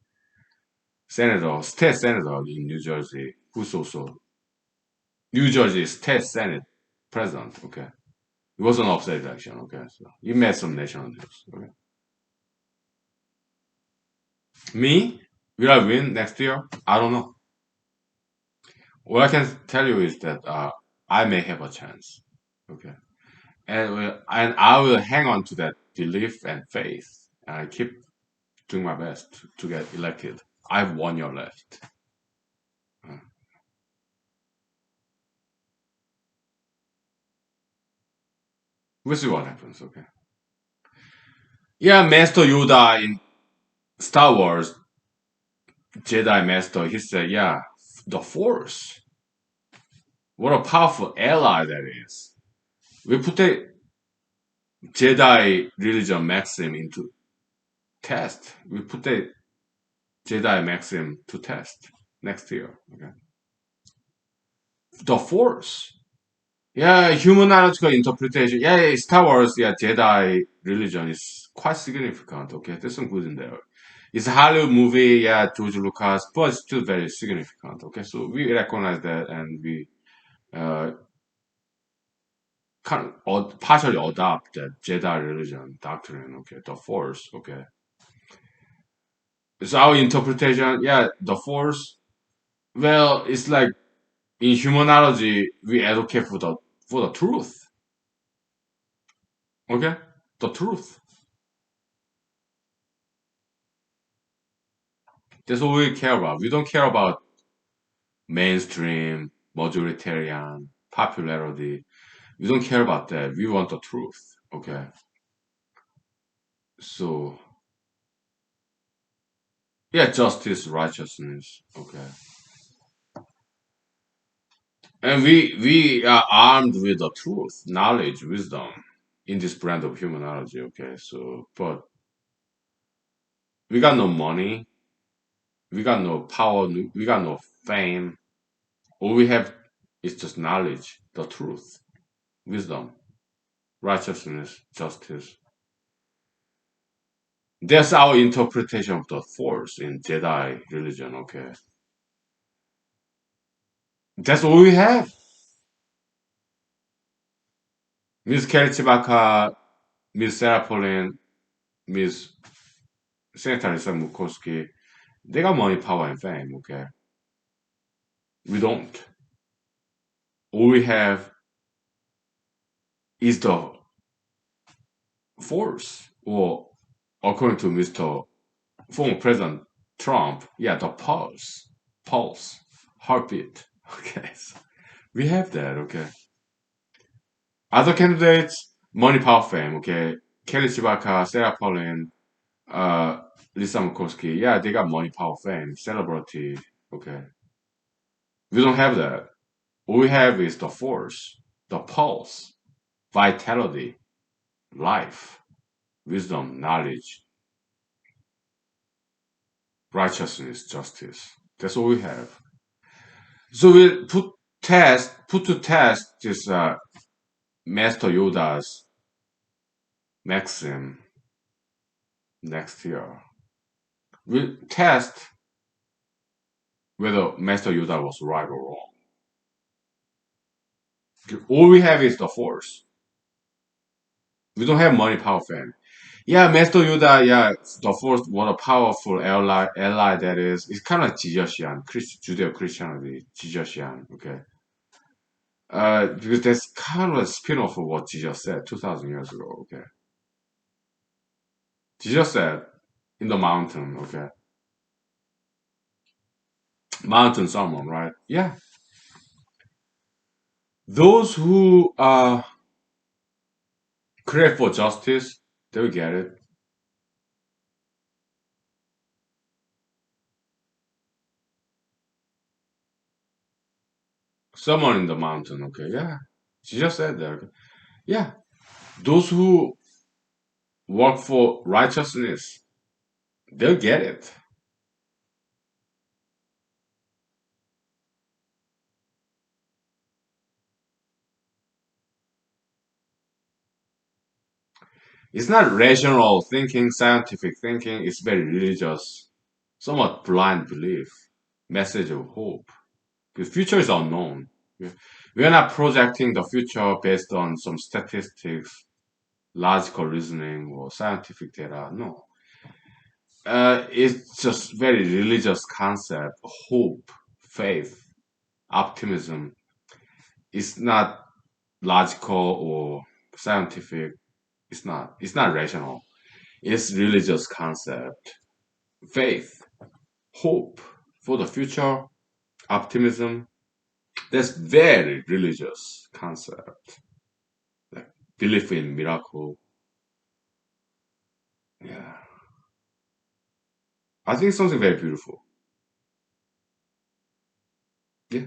senator, state senator in New Jersey, who's also New Jersey State Senate president. Okay, it was an upset election. Okay, so it made some national news. Okay, me, will I win next year? I don't know. What I can tell you is that I may have a chance. Okay, and I will hang on to that belief and faith, and I keep doing my best to get elected. I have 1 year left. Uh, we'll see what happens. Okay. Yeah, Master Yoda in Star Wars, Jedi Master, he said, "Yeah, the Force. What a powerful ally that is. We put the Jedi religion maxim into test. We put the Jedi maxim to test next year. Okay. The Force. Yeah, humanological interpretation. Yeah, yeah, Star Wars, yeah, Jedi religion is quite significant. Okay, there's some good in there. It's a Hollywood movie, yeah, George Lucas, but it's still very significant. Okay, so we recognize that and we uh, kind of partially adopt that Jedi religion doctrine. Okay, the Force. Okay, it's our interpretation. Yeah, the Force. Well, it's like in humanology, we advocate for the truth. Okay, the truth. That's what we care about. We don't care about mainstream, majoritarian, popularity. We don't care about that. We want the truth. Okay. So yeah, justice, righteousness. Okay. And we are armed with the truth, knowledge, wisdom in this brand of humanology. Okay. So but we got no money, we got no power, we got no fame. All we have is just knowledge, the truth, wisdom, righteousness, justice. That's our interpretation of the Force in Jedi religion. Okay, that's all we have. Miss Kelly Chewbacca, Miss Sarah Pauline, Miss Senator Lisa Murkowski, they got money, power, and fame. Okay, we don't. All we have is the Force, or according to Mr. former President Trump, yeah, the pulse, heartbeat. Okay, so we have that. Okay. Other candidates, money, power, fame. Okay, Kelly Chewbacca, Sarah Palin, uh, Lisa Murkowski. Yeah, they got money, power, fame, celebrity. Okay, we don't have that. All we have is the force, the pulse, vitality, life, wisdom, knowledge, righteousness, justice. That's all we have. So we put to test this Master Yoda's maxim next year. We test whether Master Yoda was right or wrong. All we have is the Force. We don't have money, power, fame. Yeah, Master Yoda, yeah, the Force, what a powerful ally that is. It's kind of like Jesusian, Judeo-Christianity, Jesusian, okay? Because that's kind of a spin-off of what Jesus said 2,000 years ago, okay? Jesus said in the mountain, okay? Mountain sermon, right? Yeah. Those who crave for justice, they will get it. Someone in the mountain, okay? Yeah. She just said that. Okay? Yeah. Those who work for righteousness, they'll get it. It's not rational thinking, scientific thinking, it's very religious, somewhat blind belief, message of hope. The future is unknown. We are not projecting the future based on some statistics, logical reasoning, or scientific data. No. It's just very religious concept, hope, faith, optimism. It's not logical or scientific. It's not rational. It's religious concept. Faith, hope for the future, optimism. That's very religious concept. Like belief in miracle. Yeah. I think it's something very beautiful. Yeah.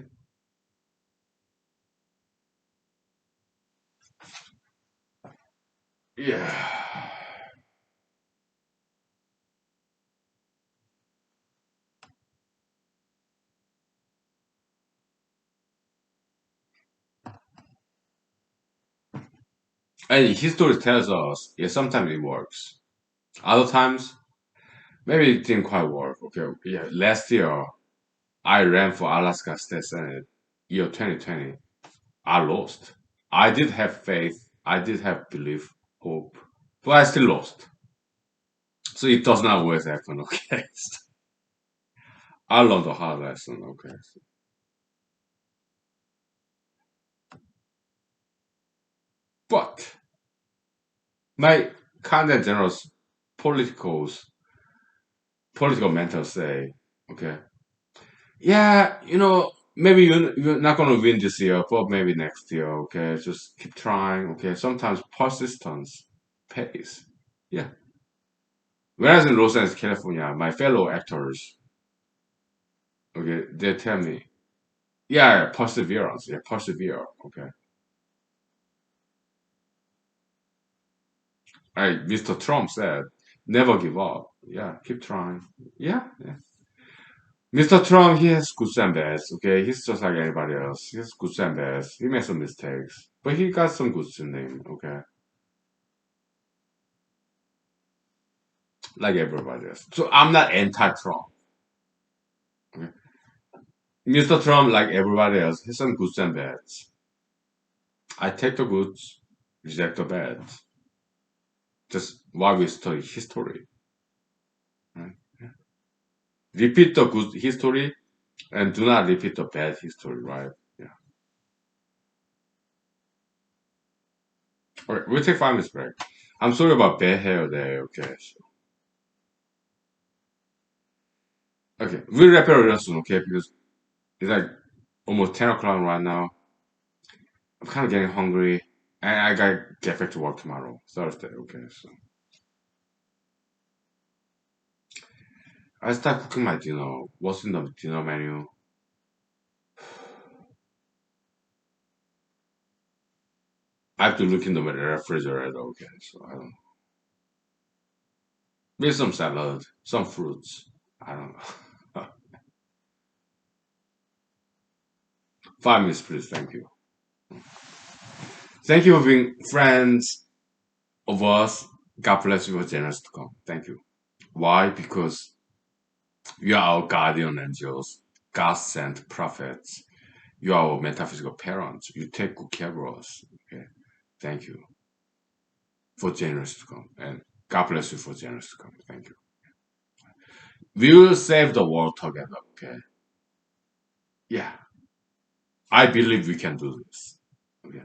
Yeah. And history tells us, yeah, sometimes it works. Other times, maybe it didn't quite work. Okay. Yeah. Last year, I ran for Alaska State Senate, year 2020. I lost. I did have faith. I did have belief, hope, but I still lost. So it does not always happen. Okay. I learned a hard lesson. Okay. But my kind and generous politicals, political mentors say, okay, yeah, maybe you're not going to win this year, but maybe next year, okay? Just keep trying, okay? Sometimes persistence pays. Yeah. Whereas in Los Angeles, California, my fellow actors, okay, they tell me, yeah, perseverance, yeah, persevere, okay? Right, Mr. Trump said, never give up. Yeah, keep trying. Yeah, yeah. Mr. Trump, he has goods and bads, okay? He's just like anybody else. He has goods and bads. He made some mistakes, but he got some goods in him, okay? Like everybody else. So I'm not anti-Trump, okay? Mr. Trump, like everybody else, has some goods and bads. I take the goods, reject the bads. Just why we study history, right? Repeat the good history and do not repeat the bad history, right? Yeah. All right, we'll take 5 minutes break. I'm sorry about bad hair there, okay? Okay, we'll wrap it up real soon, okay? Because it's like almost 10 o'clock right now. I'm kind of getting hungry. And I gotta get back to work tomorrow, Thursday, okay? So I start cooking my dinner. What's in the dinner menu? I have to look in the refrigerator, okay? So I don't know. Maybe some salad, some fruits. I don't know. 5 minutes, please. Thank you. Thank you for being friends of us. God bless you for generous to come. Thank you. Why? Because you are our guardian angels, God sent prophets. You are our metaphysical parents. You take good care of us. Okay. Thank you for generous to come. And God bless you for generous to come. Thank you. We will save the world together. Okay. Yeah. I believe we can do this. Okay.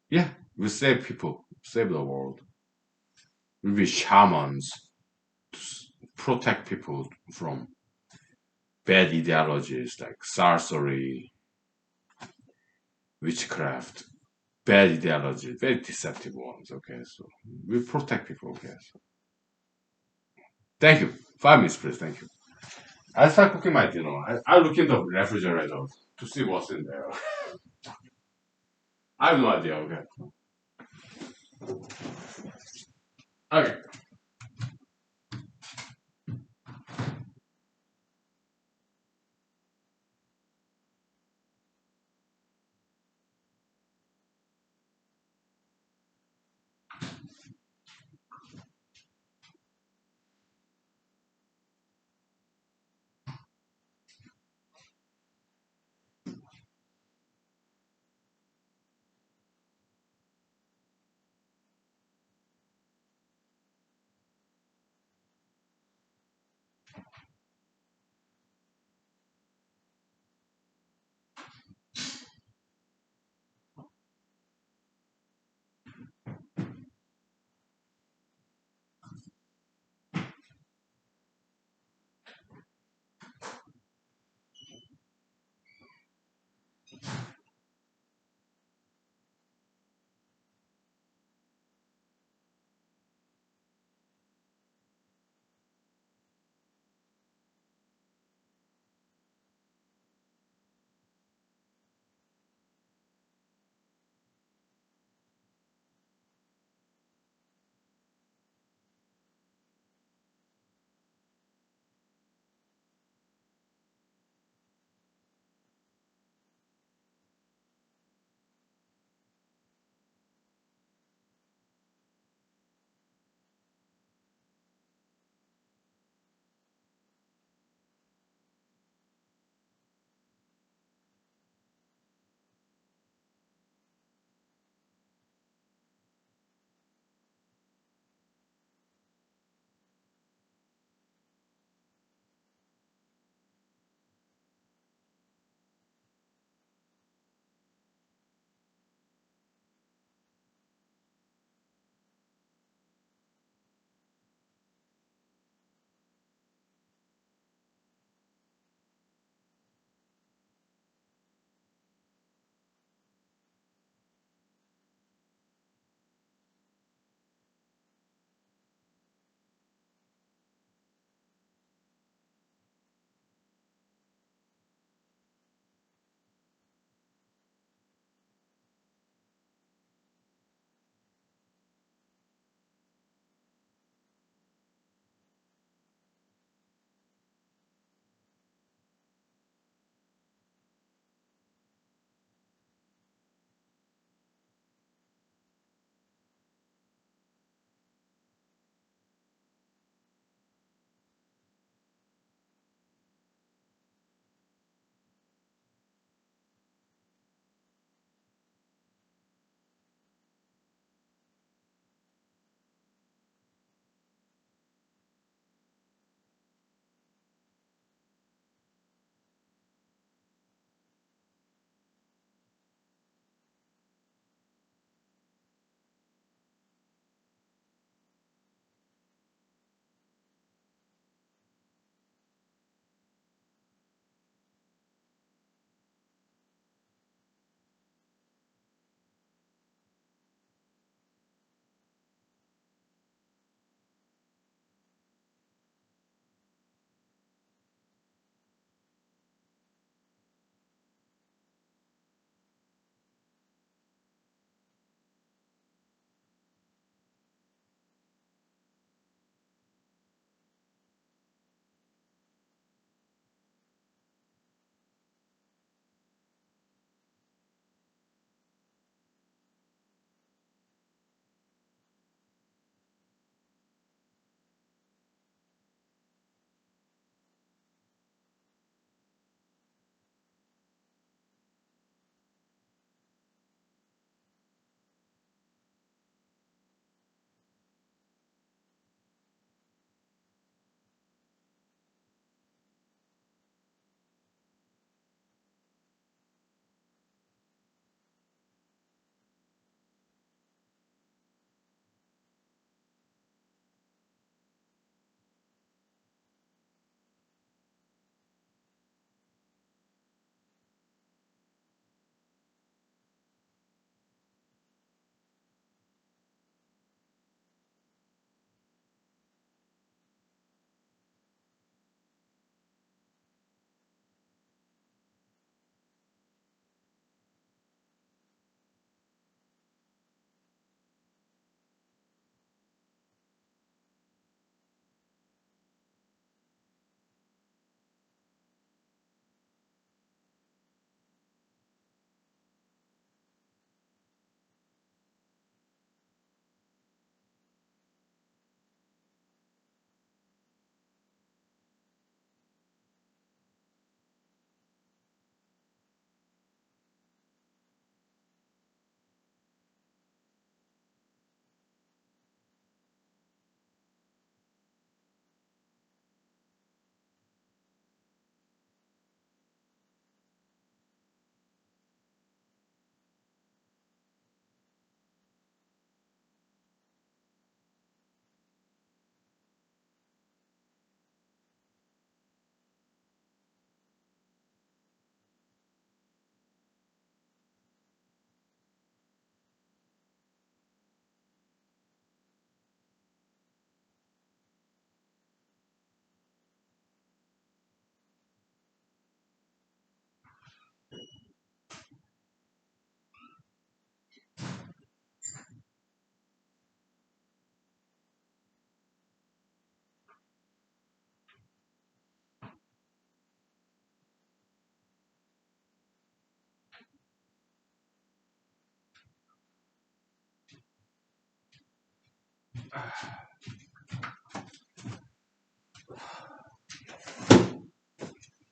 Yeah. We save people, save the world. We'll be shamans to protect people from bad ideologies like sorcery, witchcraft, bad ideology, very deceptive ones. Okay, so we protect people. Okay, so thank you. 5 minutes, please. Thank you. I start cooking my dinner. I look in the refrigerator to see what's in there. I have no idea. Okay. Okay.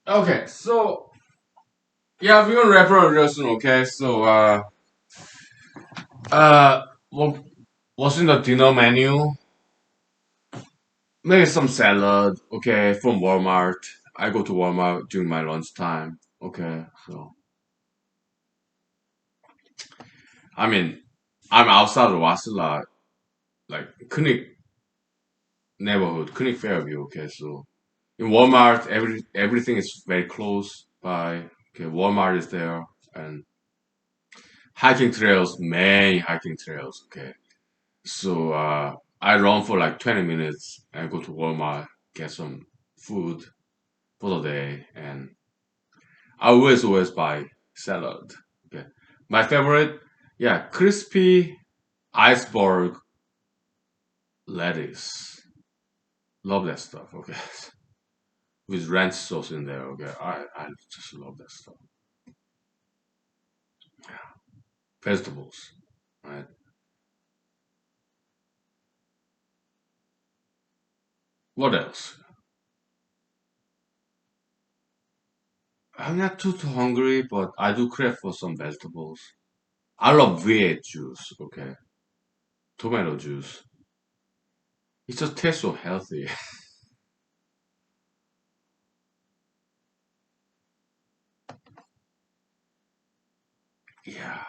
Okay, so yeah, we're gonna wrap around real soon. Okay, so what what's in the dinner menu? Maybe some salad. Okay, from Walmart. I go to Walmart during my lunchtime. Okay, so I mean, I'm outside of Wasilla, like Kunik neighborhood, Kunik Fairview. Okay, so in Walmart, everything is very close by. Okay, Walmart is there, and hiking trails, many hiking trails. Okay, so I run for like 20 minutes and go to Walmart, get some food for the day, and I always buy salad. Okay, my favorite, yeah, crispy iceberg lettuce. Love that stuff. Okay, with ranch sauce in there. Okay, I just love that stuff. Vegetables, right? What else? I'm not too hungry, but I do crave for some vegetables. I love V8 juice. Okay, tomato juice. It just tastes so healthy. Yeah.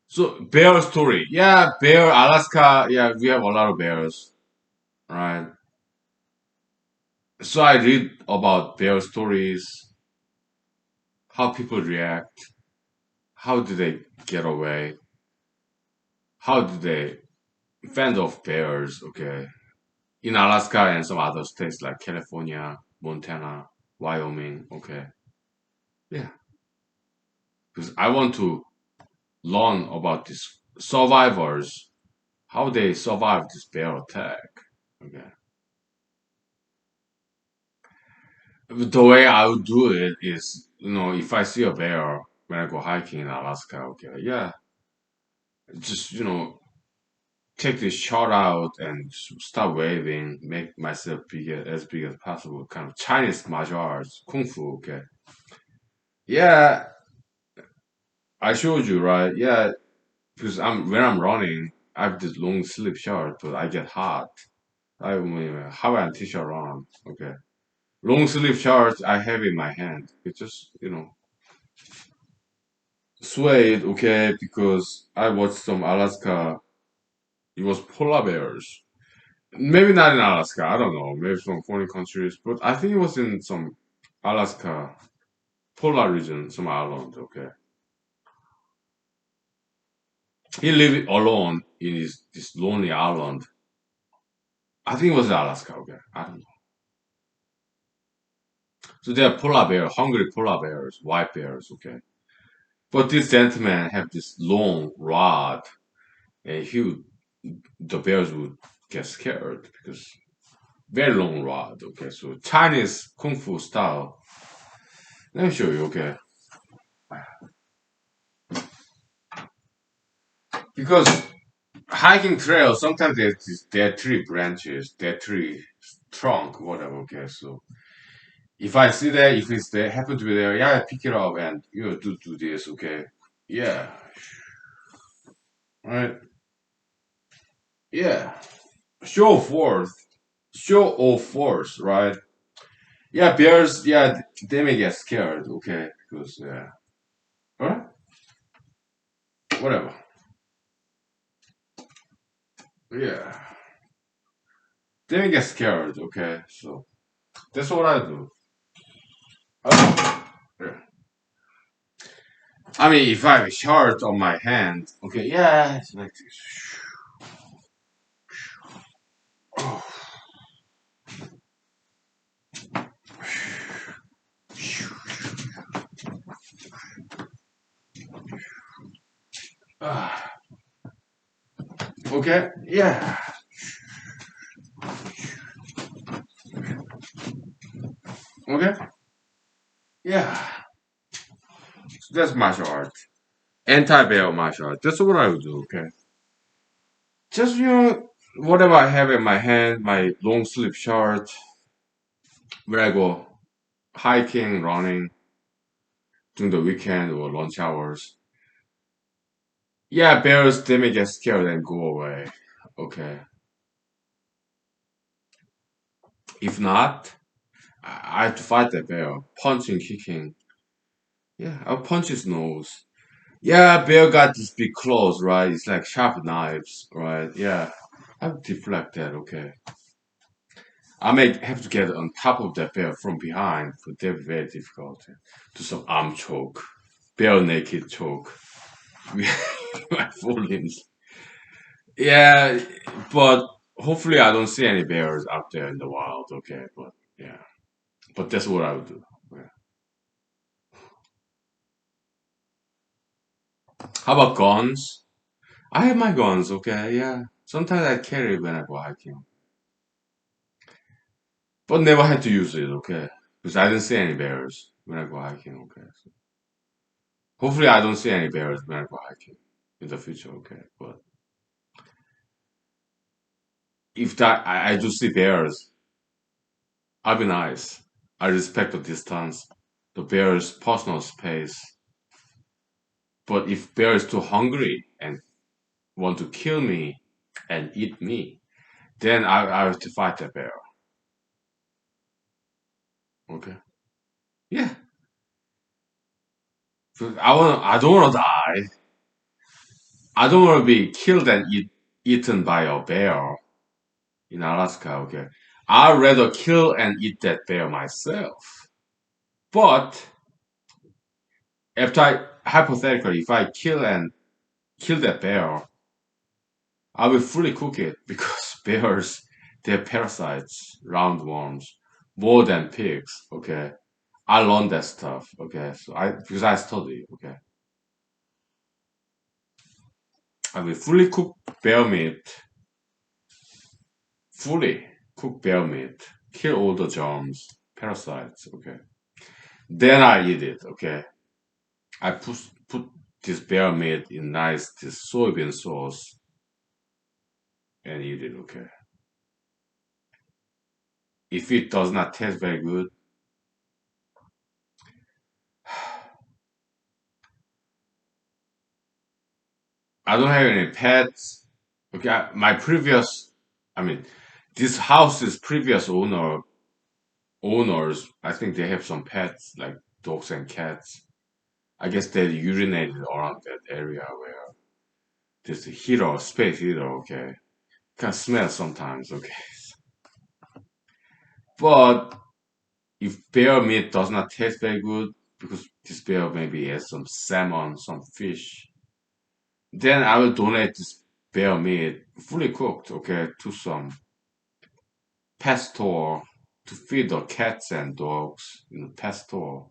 So bear story. Yeah, bear Alaska. Yeah, we have a lot of bears, right? So I read about bear stories, how people react, how do they get away, how do they fend off bears, okay, in Alaska and some other states like California, Montana, Wyoming, okay. Yeah, because I want to learn about these survivors, how they survive this bear attack, okay. The way I would do it is, if I see a bear when I go hiking in Alaska, okay, yeah, just, take this shot out and start waving, make myself big as possible, kind of Chinese martial arts, kung fu, okay. Yeah, I showed you, right? Yeah, because when I'm running, I have this long sleeve shirt, but I get hot. I mean, Hawaiian t-shirt on, okay. Long sleeve shirt I have in my hand. It just, swayed, okay, because I watched some Alaska. It was polar bears. Maybe not in Alaska. I don't know. Maybe some foreign countries, but I think it was in some Alaska polar region, some island. Okay, he lived alone in this lonely island. I think it was Alaska. Okay, I don't know. So there are polar bears, hungry polar bears, white bears. Okay, but this gentleman have this long rod, and the bears would get scared because very long rod. Okay, so Chinese kung fu style. Let me show you. Okay, because hiking trails sometimes there are tree branches, there are tree trunk, whatever. Okay, so if I see that, if it's there, happen to be there, yeah, I pick it up and do this. Okay, yeah, right, yeah, show forth, show of force, right? Yeah, bears, yeah, they may get scared. Okay, because yeah, alright, whatever. Yeah, they may get scared. Okay, so that's what I do. Yeah. I mean, if I have a shard on my hand, okay, yeah, it's like this. Ah, okay, yeah, okay, yeah. So that's martial art. Anti-bear martial art. That's what I would do, okay? Just, whatever I have in my hand, my long sleeve shirt, where I go hiking, running during the weekend or lunch hours. Yeah, bears, they may get scared and go away. Okay. If not, I have to fight that bear. Punching, kicking. Yeah, I'll punch his nose. Yeah, bear got this big claws, right? It's like sharp knives, right? Yeah. I'll deflect that, okay. I may have to get on top of that bear from behind, but they're very difficult. Do some arm choke, bear naked choke. My full limbs. Yeah, but hopefully I don't see any bears out there in the wild, okay? But yeah, but that's what I would do. Yeah. How about guns? I have my guns, okay? Yeah. Sometimes I carry it when I go hiking, but never had to use it, okay? Because I didn't see any bears when I go hiking, okay? So hopefully I don't see any bears when I go hiking in the future, okay? But if that I do see bears, I'll be nice. I respect the distance, the bear's personal space. But if bear is too hungry and want to kill me and eat me, then I have to fight the bear. Okay. Yeah. I don't want to die. I don't want to be killed and eaten by a bear in Alaska. Okay. I'd rather kill and eat that bear myself. But hypothetically, if I kill that bear, I will fully cook it because bears, they're parasites, roundworms, more than pigs. Okay. I learned that stuff. Okay. So because I study. Okay. I will fully cook bear meat, fully cook bear meat, kill all the germs, parasites. Okay. Then I eat it. Okay. I put this bear meat in this soybean sauce and eat it. Okay. If it does not taste very good, I don't have any pets. Okay, I mean, this house's previous owners, I think they have some pets like dogs and cats. I guess they urinated around that area where there's a heater, space heater. Okay, can smell sometimes. Okay, but if bear meat does not taste very good because this bear maybe has some salmon, some fish, then I will donate this bear meat fully cooked. Okay, to some pet store to feed the cats and dogs in the pet store.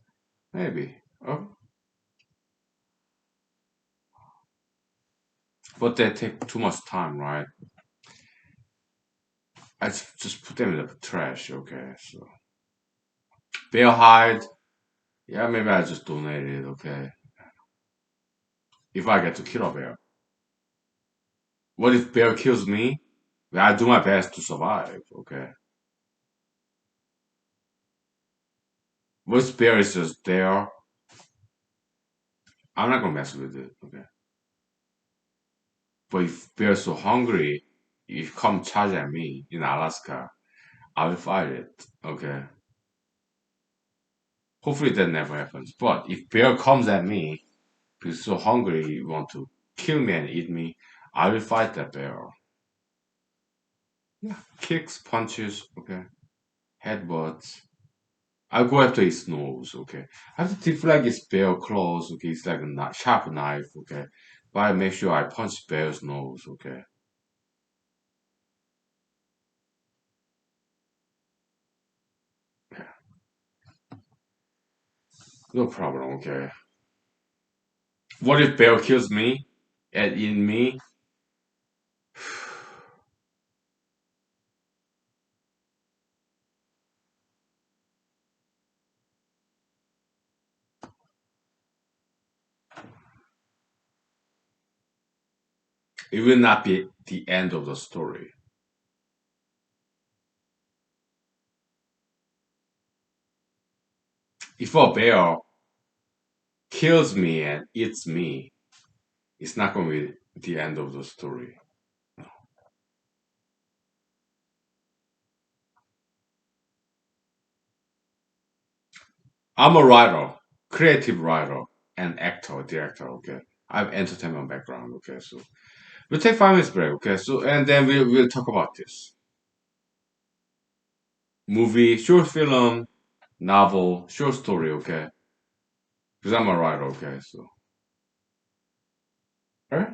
Maybe. Oh, but they take too much time, right? Just put them in the trash, okay? So bear hide, yeah, maybe I just donate it, okay? If I get to kill a bear. What if bear kills me? Well, I do my best to survive, okay? What if bear is just there? I'm not gonna mess with it, okay? But if bear's so hungry, if come charge at me in Alaska, I will fight it, okay? Hopefully that never happens. But if bear comes at me, because so hungry, you want to kill me and eat me, I will fight that bear. Yeah, kicks, punches, okay, headbutts. I'll go after his nose, okay. I have to deflect his bear claws, okay. It's like a sharp knife, okay. But I make sure I punch bear's nose, okay. Yeah, no problem, okay. What if bear kills me and eat me? It will not be the end of the story. If a bear kills me and eats me, it's not going to be the end of the story. I'm a writer, creative writer, and actor, director. Okay, I have entertainment background. Okay, so we'll take 5 minutes break. Okay, so and then we'll talk about this movie, short film, novel, short story. Okay, because I'm a writer. Okay, so all right,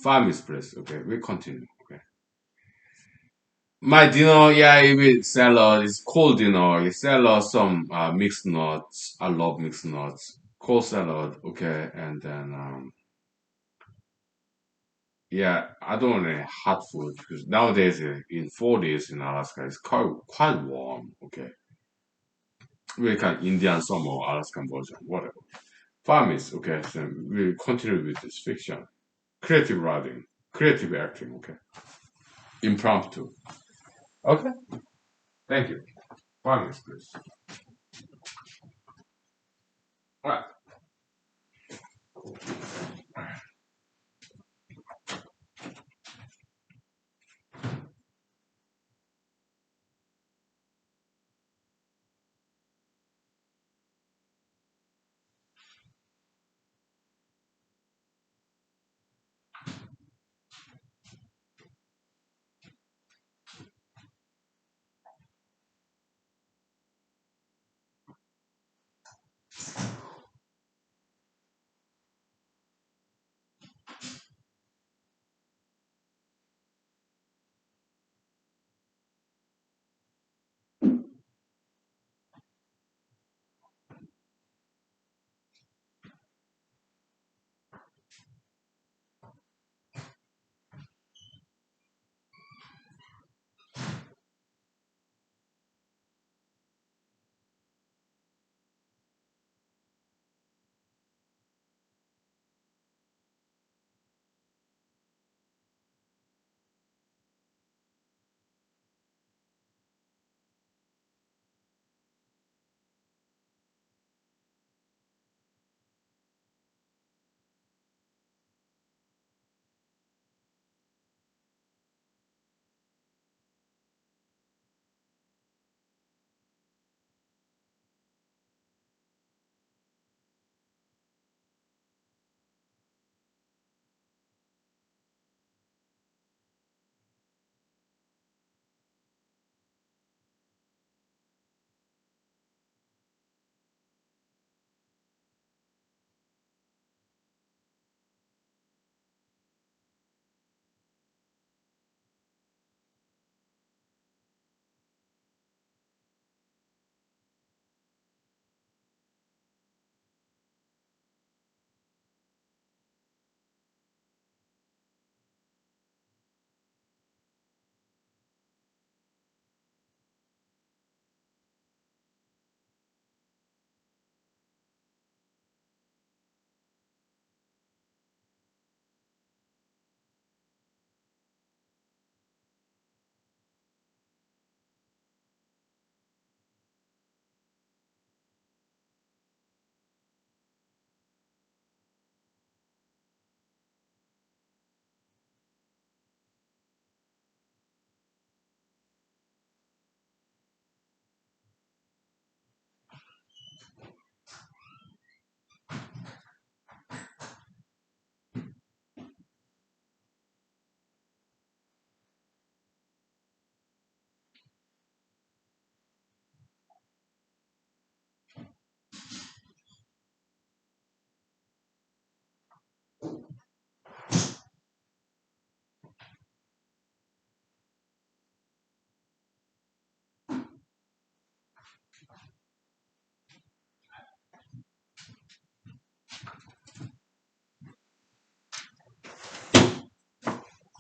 5 minutes, please. Okay, we continue. Okay. My dinner, yeah, it with salad. It's cold dinner. It's salad, some mixed nuts. I love mixed nuts. Cold salad, okay, and then yeah, I don't want any hot food because nowadays in 40s in Alaska it's quite warm. Okay, we can Indian summer, Alaskan version, whatever. 5 minutes, okay. So we continue with this fiction, creative writing, creative acting, okay, impromptu. Okay, thank you. 5 minutes, please. All right.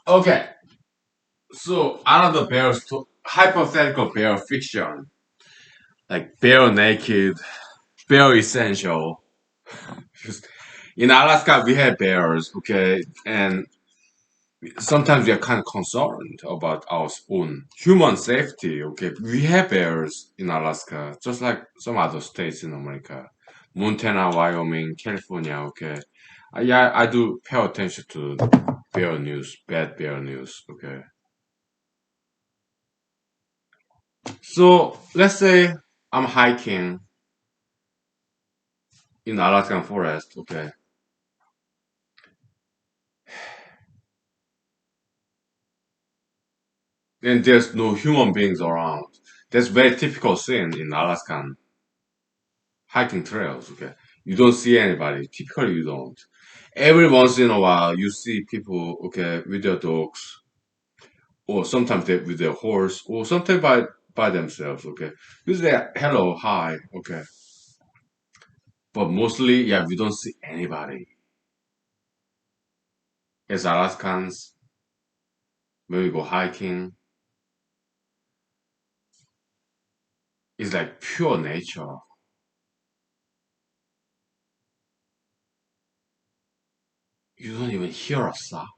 Okay, so another hypothetical bear fiction, like bear naked, bear essential. In Alaska, we have bears, okay, and sometimes we are kind of concerned about our own human safety. Okay, we have bears in Alaska, just like some other states in America, Montana, Wyoming, California. Okay, yeah, I do pay attention to bear news, bad bear news. Okay, so let's say I'm hiking in Alaskan forest. Okay, and there's no human beings around. That's very typical scene in Alaskan hiking trails. Okay, you don't see anybody. Typically, you don't. Every once in a while, you see people, okay, with their dogs, or sometimes they, with their horse, or sometimes by themselves. Okay, you say hello, hi, okay, but mostly, yeah, we don't see anybody. As Alaskans, when we go hiking, it's like pure nature. You don't even hear a sound.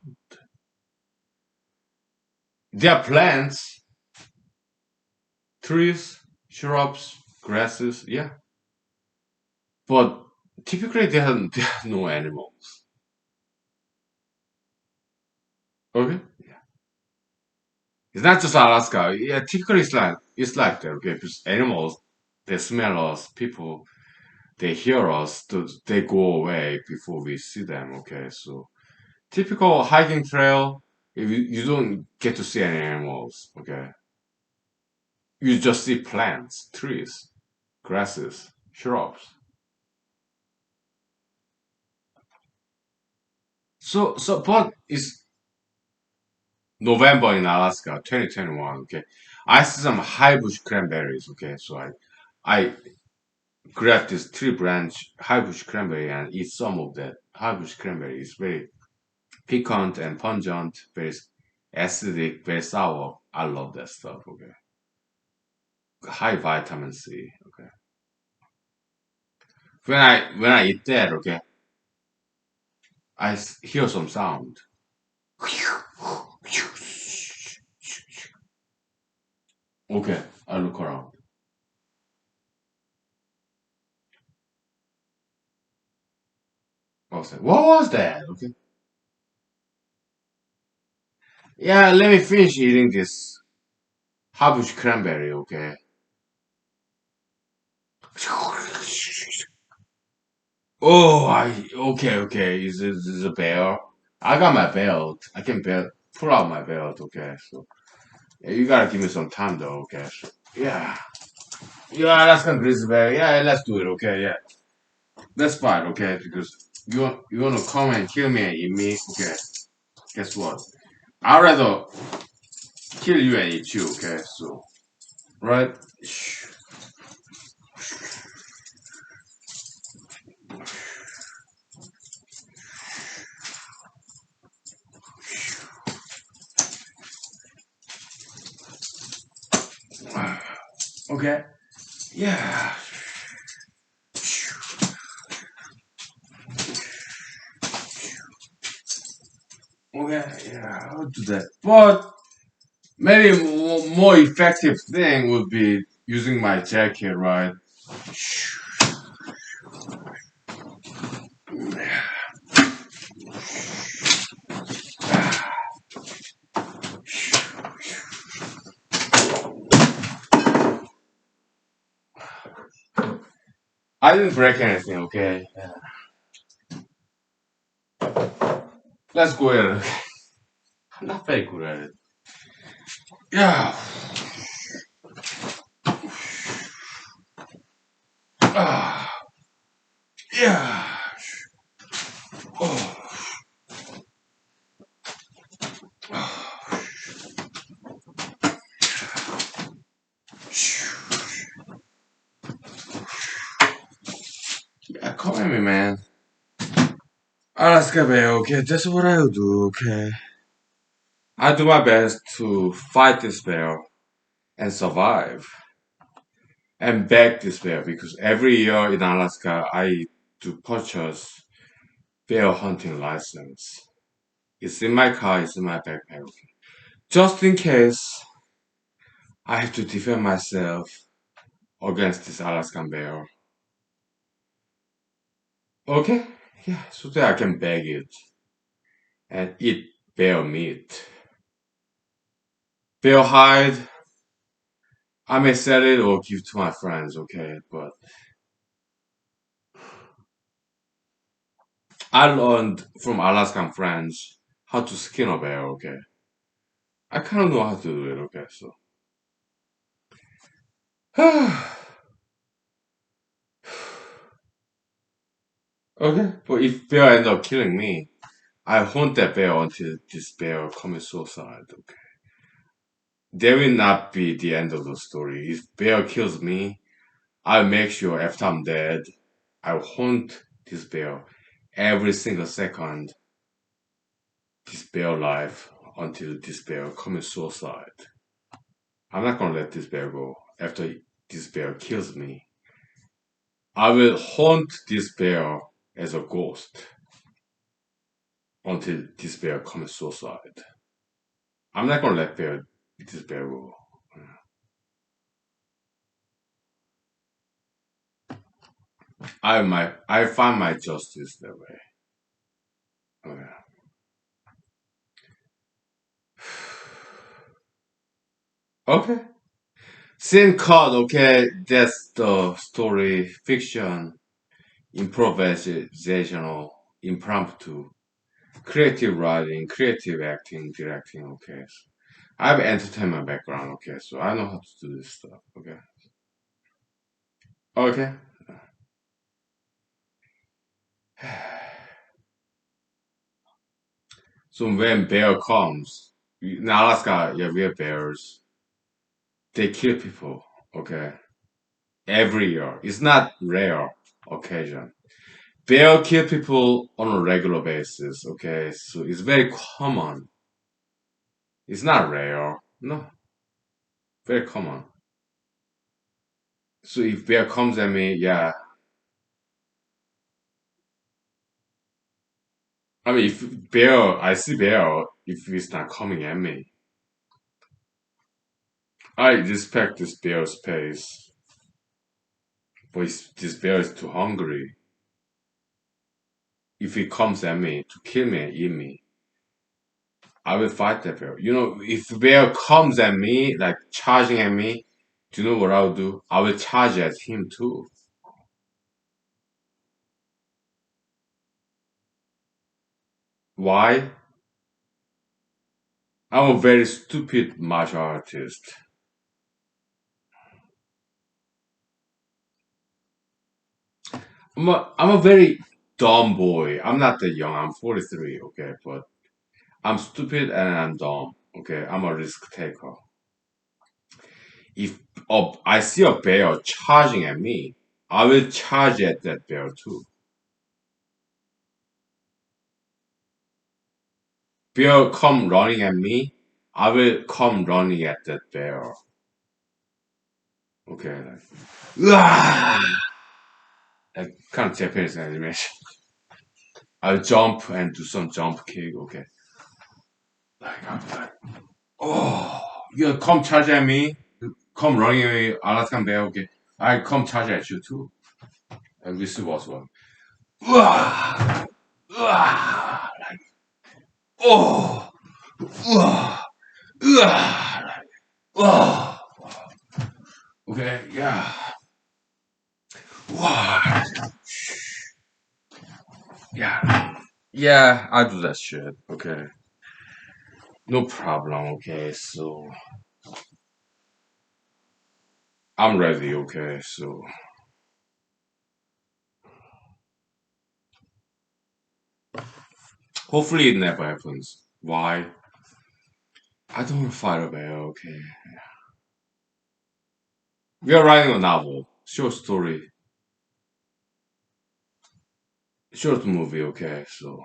There are plants, trees, shrubs, grasses, yeah, but typically there are no animals. Okay. It's not just Alaska. Yeah, typically it's like that. Okay, because animals they smell us, people they hear us, they go away before we see them. Okay, so typical hiking trail, if you don't get to see any animals. Okay, you just see plants, trees, grasses, shrubs. But it's November in Alaska, 2021. Okay, I see some high bush cranberries. Okay, so I grab this tree branch high bush cranberry and eat some of that high bush cranberry. It's very piquant and pungent, very acidic, very sour. I love that stuff. Okay, high vitamin C. Okay, when I eat that, okay, hear some sound. Okay, I look around. I was like, what was that? Okay, yeah, let me finish eating this high bush cranberry. Okay. Oh, okay. Is a bear? I got my belt. I can pull out my belt. Okay, so yeah, you gotta give me some time though. Okay, so, yeah, yeah, that's gonna grizzly bear. Yeah, let's do it. Okay, yeah, let's fight. Okay, because you wanna come and kill me and eat me. Okay, guess what? I'd rather kill you and eat you. Okay, so right. Okay, yeah. Okay, yeah, I'll do that. But maybe a more effective thing would be using my jacket, right? I didn't break anything, okay? Yeah. Let's go at it. I'm not very good at it. Yeah. Ah, yeah. Oh. Yeah, come at me, man. Alaska Bay, okay? That's what I'll do, okay? I do my best to fight this bear and survive and beg this bear because every year in Alaska I do purchase bear hunting license. It's in my car, it's in my backpack. Okay. Just in case I have to defend myself against this Alaskan bear. Okay? Yeah, so that I can bag it and eat bear meat. Bear hide, I may sell it or give to my friends, okay? But I learned from Alaskan friends how to skin a bear, okay? I kind of know how to do it, okay? So, okay. But if bear end up killing me, I hunt that bear until this bear commits suicide, okay? That will not be the end of the story. If bear kills me, I'll make sure after I'm dead, I'll hunt this bear every single second, this bear life, until this bear commits suicide. I'm not gonna let this bear go after this bear kills me. I will haunt this bear as a ghost until this bear commits suicide. I'm not gonna let this bear go. I find my justice that way. Okay. Okay. Same card, okay, that's the story, fiction, improvisational, impromptu, creative writing, creative acting, directing, okay. So I have entertainment background, okay, so I know how to do this stuff, okay. Okay. So when bear comes, in Alaska, yeah, we have bears. They kill people, okay, every year. It's not rare occasion. Bear kill people on a regular basis, okay, so it's very common. It's not rare, no, very common. So if bear comes at me, yeah, I mean, if bear, I see bear, if it's not coming at me, I respect this bear's pace, but this bear is too hungry. If it comes at me to kill me and eat me, I will fight that bear. You know, if bear comes at me, like charging at me, do you know what I'll do? I will charge at him too. Why? I'm a very stupid martial artist. I'm a very dumb boy. I'm not that young. I'm 43, okay, but I'm stupid and I'm dumb. Okay, I'm a risk taker. If I see a bear charging at me, I will charge at that bear too. Bear come running at me, I will come running at that bear. Okay, like kind of Japanese animation. I'll jump and do some jump kick. Okay, like I'm like, oh, you come charge at me, come running at me, Alaskan bear. Okay, I come charge at you too. And this was one. Like, oh, like, oh. Okay, yeah. Wow. Yeah. Yeah, I do that shit. Okay. No problem. Okay. So I'm ready. Okay. So hopefully it never happens. Why? I don't want to fight a bear. Okay. We are writing a novel, short story, short movie. Okay. So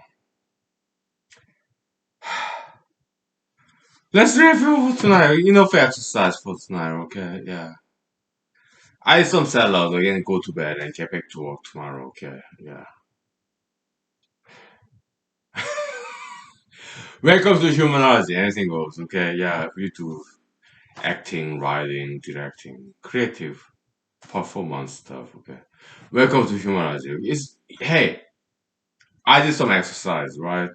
let's review for tonight. Enough exercise for tonight. Okay. Yeah. I eat some salad again. Go to bed and get back to work tomorrow. Okay. Yeah. Welcome to humanology. Anything goes. Okay, yeah, we do acting, writing, directing, creative performance stuff. Okay, welcome to humanology. It's hey, I did some exercise, right?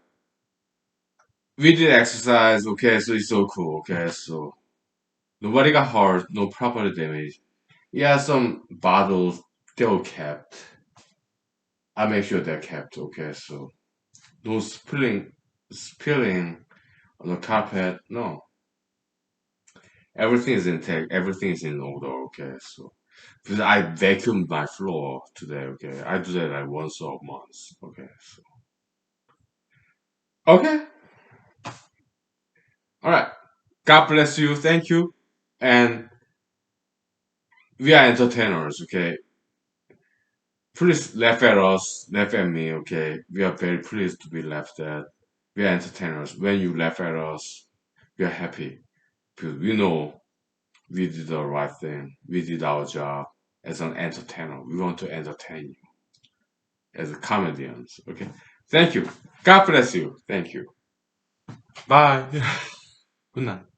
We did exercise. Okay, so it's so cool. Okay, so nobody got hurt, no property damage. Yeah, some bottles they were kept. I make sure they're kept. Okay, so no spilling on the carpet. No, everything is intact. Everything is in order. Okay, so because I vacuumed my floor today. Okay, I do that like once a month. Okay, so okay, all right. God bless you. Thank you, and we are entertainers. Okay, please laugh at us, laugh at me. Okay, we are very pleased to be laughed at. We are entertainers. When you laugh at us, we are happy because we know we did the right thing. We did our job as an entertainer. We want to entertain you as a comedians. Okay. Thank you. God bless you. Thank you. Bye. Good night.